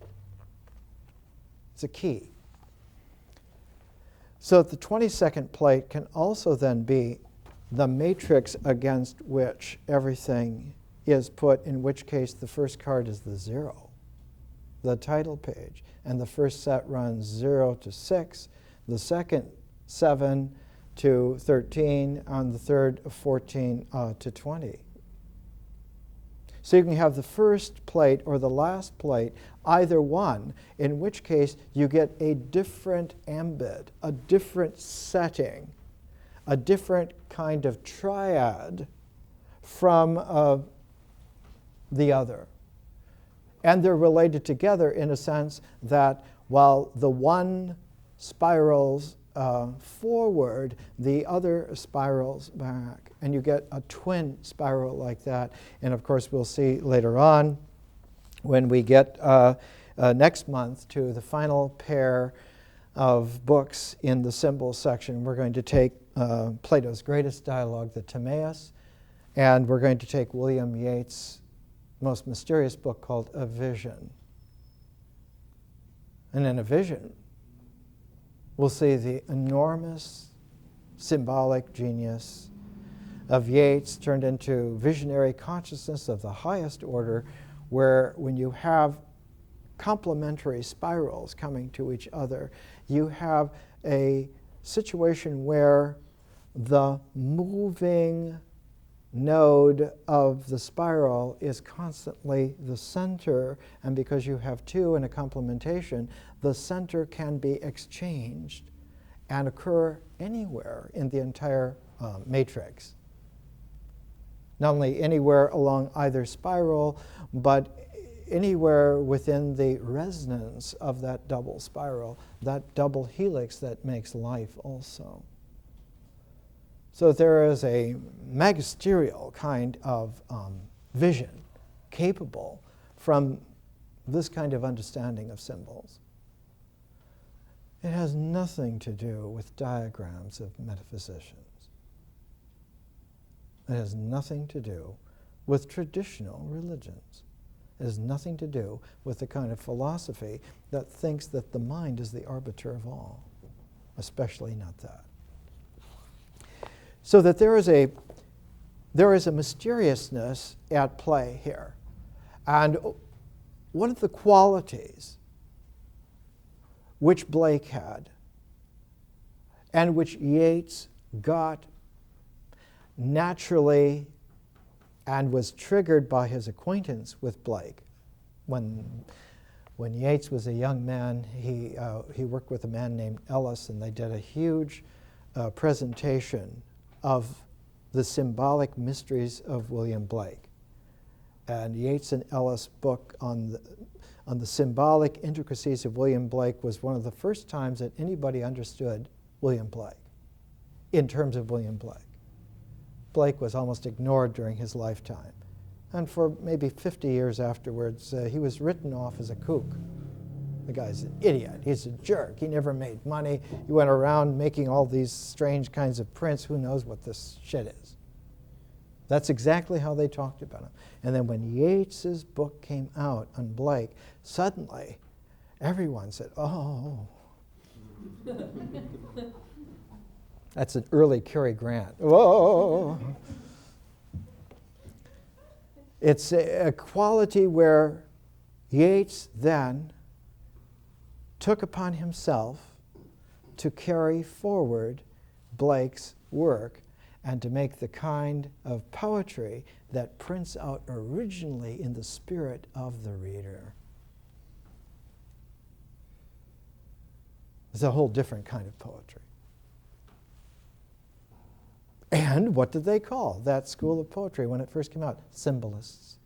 It's a key. So the 22nd plate can also then be the matrix against which everything is put, in which case the first card is the 0, the title page. And the first set runs 0 to 6, the second 7 to 13, and the third 14 to 20. So you can have the first plate or the last plate, either one, in which case you get a different ambit, a different setting, a different kind of triad from the other. And they're related together in a sense that while the one spirals forward, the other spirals back. And you get a twin spiral like that. And of course, we'll see later on when we get next month to the final pair of books in the symbols section. We're going to take Plato's greatest dialogue, the Timaeus, and we're going to take William Yeats' most mysterious book called A Vision. And in A Vision, we'll see the enormous symbolic genius of Yeats turned into visionary consciousness of the highest order, where when you have complementary spirals coming to each other. You have a situation where the moving node of the spiral is constantly the center, and because you have two in a complementation, the center can be exchanged and occur anywhere in the entire matrix. Not only anywhere along either spiral, but anywhere within the resonance of that double spiral, that double helix that makes life also. So there is a magisterial kind of vision capable from this kind of understanding of symbols. It has nothing to do with diagrams of metaphysicians. It has nothing to do with traditional religions. It has nothing to do with the kind of philosophy that thinks that the mind is the arbiter of all, especially not that. So that there is a mysteriousness at play here. And one of the qualities which Blake had and which Yeats got naturally and was triggered by his acquaintance with Blake. When Yeats was a young man, he worked with a man named Ellis, and they did a huge presentation of the symbolic mysteries of William Blake. And Yeats and Ellis' book on the symbolic intricacies of William Blake was one of the first times that anybody understood William Blake in terms of William Blake. Blake was almost ignored during his lifetime. And for maybe 50 years afterwards, he was written off as a kook. The guy's an idiot. He's a jerk. He never made money. He went around making all these strange kinds of prints. Who knows what this shit is? That's exactly how they talked about him. And then when Yeats's book came out on Blake, suddenly everyone said, oh. That's an early Cary Grant. Whoa. It's a quality where Yeats then took upon himself to carry forward Blake's work and to make the kind of poetry that prints out originally in the spirit of the reader. It's a whole different kind of poetry. And what did they call that school of poetry when it first came out? Symbolists.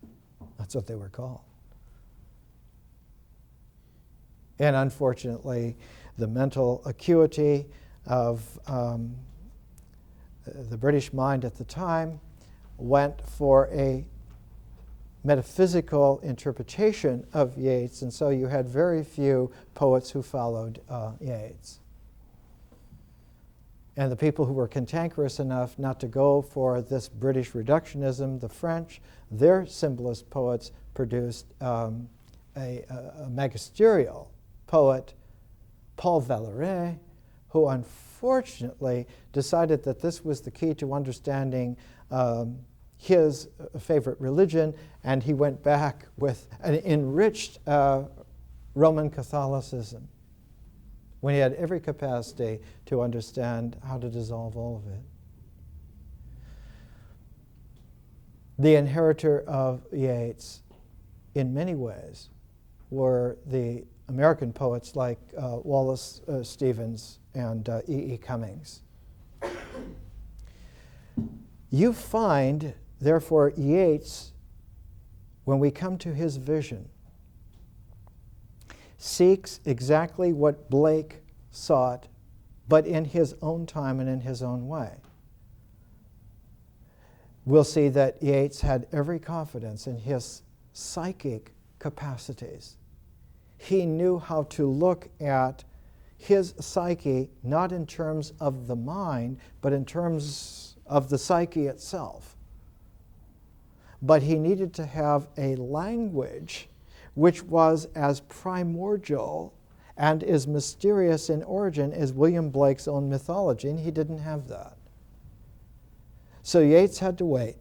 That's what they were called. And unfortunately, the mental acuity of the British mind at the time went for a metaphysical interpretation of Yeats, and so you had very few poets who followed Yeats. And the people who were cantankerous enough not to go for this British reductionism, the French, their symbolist poets produced a magisterial poet, Paul Valéry, who unfortunately decided that this was the key to understanding his favorite religion, and he went back with an enriched Roman Catholicism when he had every capacity to understand how to dissolve all of it. The inheritor of Yeats, in many ways, were the American poets like Wallace Stevens and E.E. Cummings. You find, therefore, Yeats, when we come to his vision, seeks exactly what Blake sought, but in his own time and in his own way. We'll see that Yeats had every confidence in his psychic capacities. He knew how to look at his psyche not in terms of the mind, but in terms of the psyche itself. But he needed to have a language which was as primordial and as mysterious in origin as William Blake's own mythology, and he didn't have that. So Yeats had to wait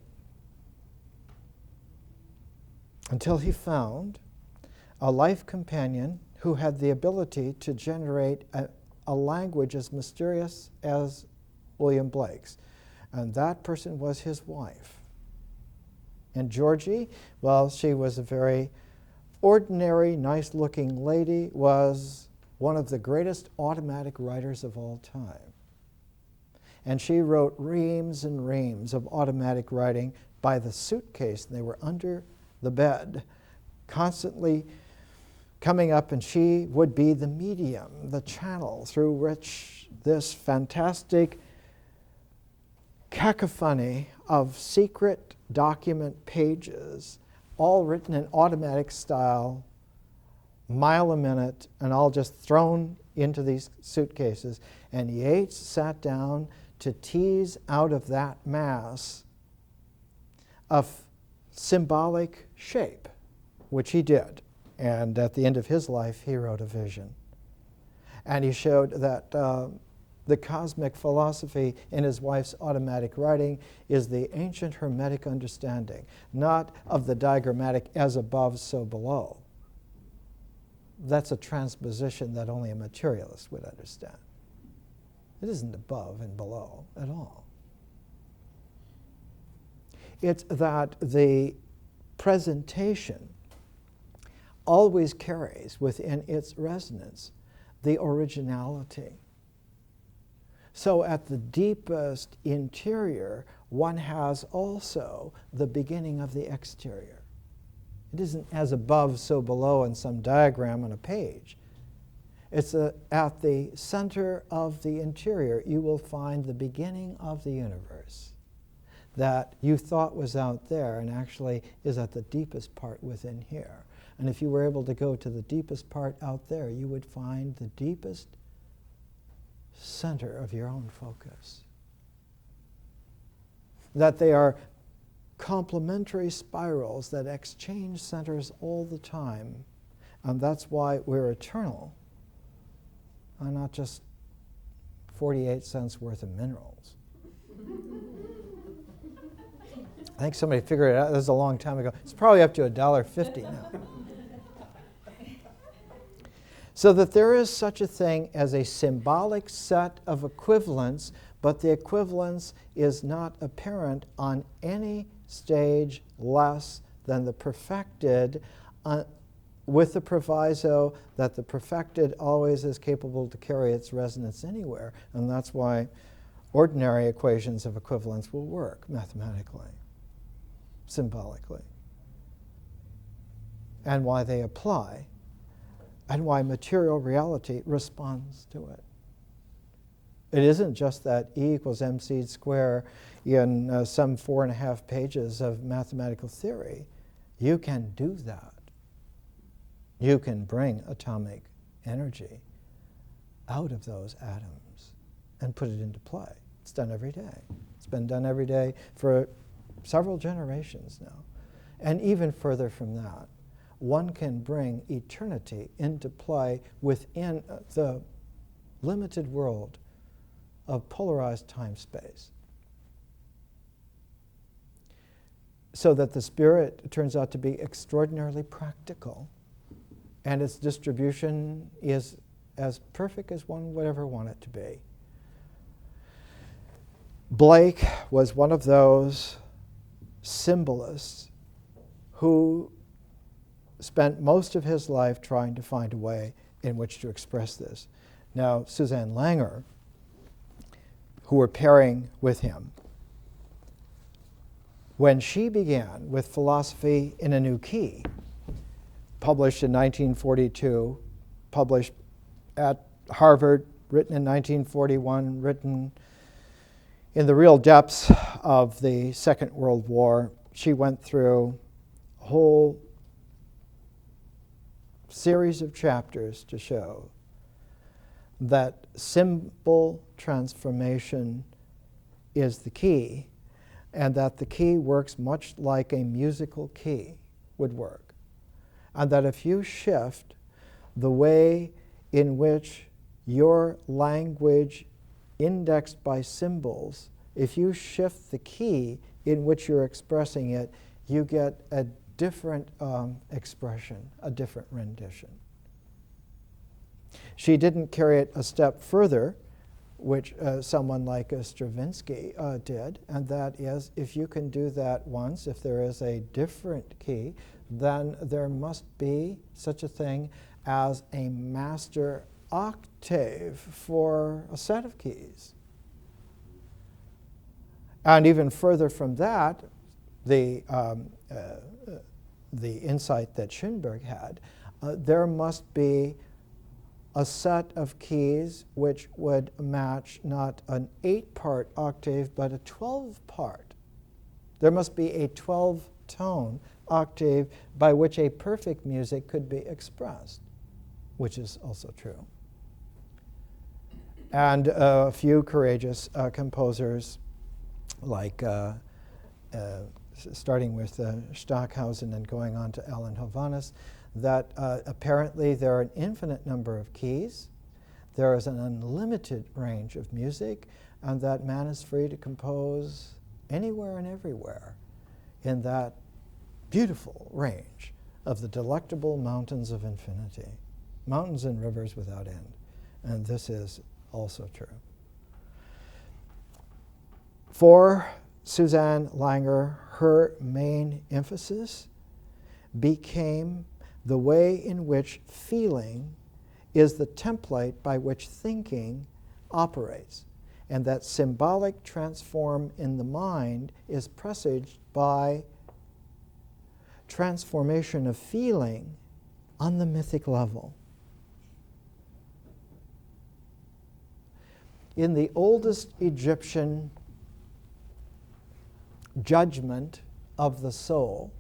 until he found a life companion who had the ability to generate a language as mysterious as William Blake's. And that person was his wife. And Georgie, well, she was a very ordinary, nice-looking lady, was one of the greatest automatic writers of all time. And she wrote reams and reams of automatic writing by the suitcase. They were under the bed, constantly coming up, and she would be the medium, the channel through which this fantastic cacophony of secret document pages, all written in automatic style, mile a minute, and all just thrown into these suitcases. And Yeats sat down to tease out of that mass a symbolic shape, which he did. And at the end of his life, he wrote a vision. And he showed that the cosmic philosophy in his wife's automatic writing is the ancient Hermetic understanding, not of the diagrammatic as above, so below. That's a transposition that only a materialist would understand. It isn't above and below at all. It's that the presentation always carries within its resonance the originality. So at the deepest interior, one has also the beginning of the exterior. It isn't as above, so below in some diagram on a page. It's at the center of the interior, you will find the beginning of the universe that you thought was out there and actually is at the deepest part within here. And if you were able to go to the deepest part out there, you would find the deepest center of your own focus. That they are complementary spirals that exchange centers all the time. And that's why we're eternal, and not just 48 cents worth of minerals. I think somebody figured it out. This was a long time ago. It's probably up to $1.50 now. So that there is such a thing as a symbolic set of equivalents, but the equivalence is not apparent on any stage less than the perfected, with the proviso that the perfected always is capable to carry its resonance anywhere. And that's why ordinary equations of equivalence will work mathematically, symbolically, and why they apply, and why material reality responds to it. It isn't just that E equals mc squared in some 4.5 pages of mathematical theory. You can do that. You can bring atomic energy out of those atoms and put it into play. It's done every day. It's been done every day for several generations now. And even further from that, one can bring eternity into play within the limited world of polarized time-space. So that the spirit turns out to be extraordinarily practical, and its distribution is as perfect as one would ever want it to be. Blake was one of those symbolists who spent most of his life trying to find a way in which to express this. Now, Suzanne Langer, who were pairing with him, when she began with Philosophy in a New Key, published in 1942, published at Harvard, written in 1941, written in the real depths of the Second World War, she went through a whole series of chapters to show that symbol transformation is the key, and that the key works much like a musical key would work. And that if you shift the way in which your language indexed by symbols, if you shift the key in which you're expressing it, you get a different expression, a different rendition. She didn't carry it a step further, which someone like Stravinsky did, and that is, if you can do that once, if there is a different key, then there must be such a thing as a master octave for a set of keys. And even further from that, the insight that Schoenberg had, there must be a set of keys which would match not an 8-part octave, but a 12-part. There must be a 12-tone octave by which a perfect music could be expressed, which is also true. And a few courageous composers, like starting with Stockhausen and going on to Alan Hovhannes, that apparently there are an infinite number of keys, there is an unlimited range of music, and that man is free to compose anywhere and everywhere in that beautiful range of the delectable mountains of infinity, mountains and rivers without end. And this is also true. For Suzanne Langer, her main emphasis became the way in which feeling is the template by which thinking operates, and that symbolic transform in the mind is presaged by transformation of feeling on the mythic level. In the oldest Egyptian judgment of the soul,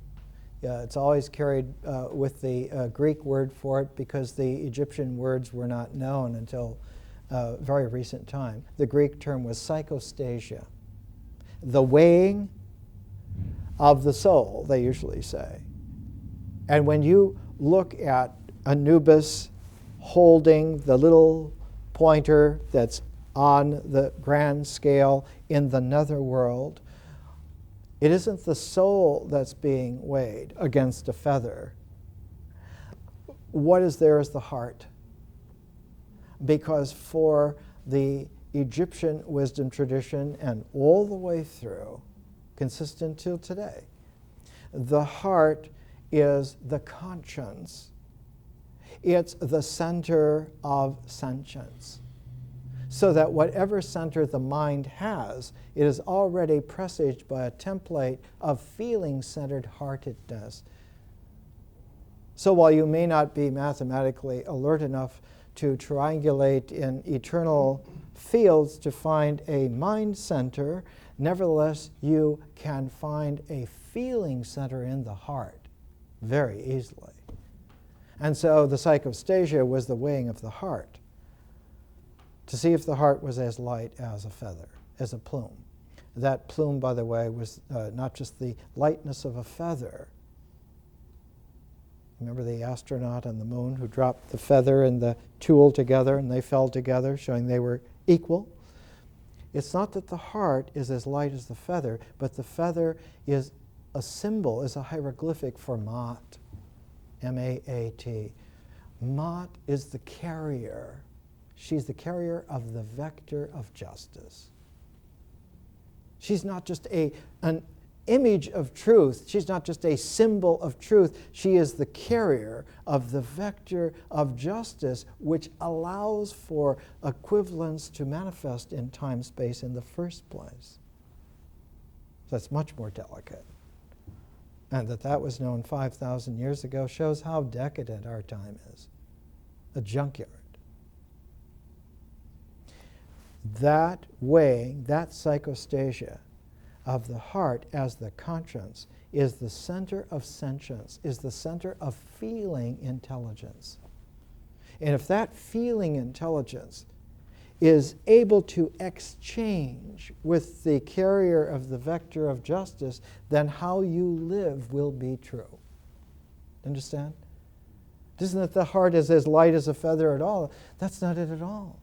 it's always carried with the Greek word for it because the Egyptian words were not known until very recent time. The Greek term was psychostasia, the weighing of the soul, they usually say. And when you look at Anubis holding the little pointer that's on the grand scale in the netherworld, it isn't the soul that's being weighed against a feather. What is there is the heart. Because for the Egyptian wisdom tradition and all the way through, consistent till today, the heart is the conscience. It's the center of sentience. So that whatever center the mind has, it is already presaged by a template of feeling-centered heartedness. So while you may not be mathematically alert enough to triangulate in eternal fields to find a mind center, nevertheless you can find a feeling center in the heart very easily. And so the psychostasia was the weighing of the heart, to see if the heart was as light as a feather, as a plume. That plume, by the way, was not just the lightness of a feather. Remember the astronaut on the moon who dropped the feather and the tool together and they fell together, showing they were equal? It's not that the heart is as light as the feather, but the feather is a symbol, is a hieroglyphic for Maat, M-A-A-T. Maat is the carrier. She's the carrier of the vector of justice. She's not just an image of truth. She's not just a symbol of truth. She is the carrier of the vector of justice, which allows for equivalence to manifest in time-space in the first place. So it's much more delicate. And that was known 5,000 years ago shows how decadent our time is. A junkyard. That weighing, that psychostasia of the heart as the conscience is the center of sentience, is the center of feeling intelligence. And if that feeling intelligence is able to exchange with the carrier of the vector of justice, then how you live will be true. Understand? It isn't that the heart is as light as a feather at all. That's not it at all.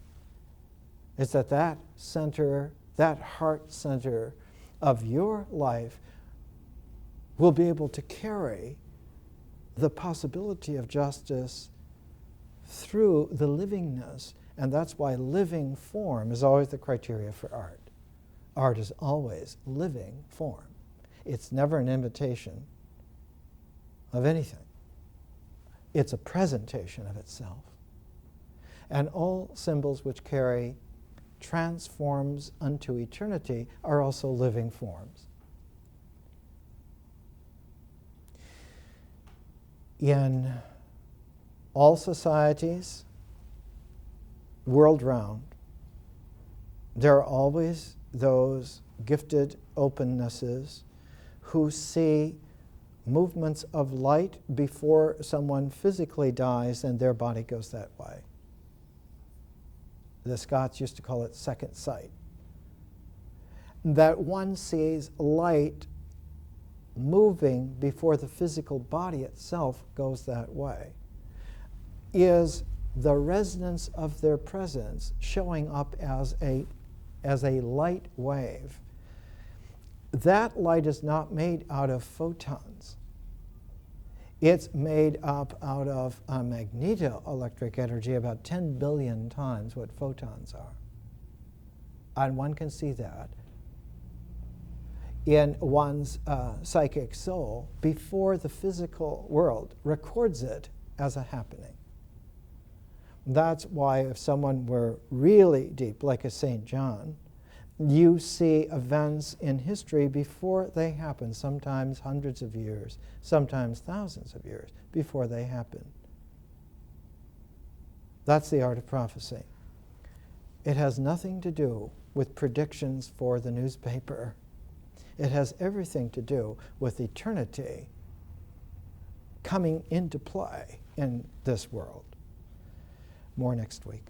It's that center, that heart center of your life will be able to carry the possibility of justice through the livingness. And that's why living form is always the criteria for art. Art is always living form. It's never an imitation of anything. It's a presentation of itself. And all symbols which carry transforms unto eternity are also living forms. In all societies, world round, there are always those gifted opennesses who see movements of light before someone physically dies and their body goes that way. The Scots used to call it second sight. That one sees light moving before the physical body itself goes that way, is the resonance of their presence showing up as a light wave. That light is not made out of photons. It's made up out of a magnetoelectric energy about 10 billion times what photons are. And one can see that in one's psychic soul before the physical world records it as a happening. That's why if someone were really deep, like a St. John, you see events in history before they happen, sometimes hundreds of years, sometimes thousands of years before they happen. That's the art of prophecy. It has nothing to do with predictions for the newspaper. It has everything to do with eternity coming into play in this world. More next week.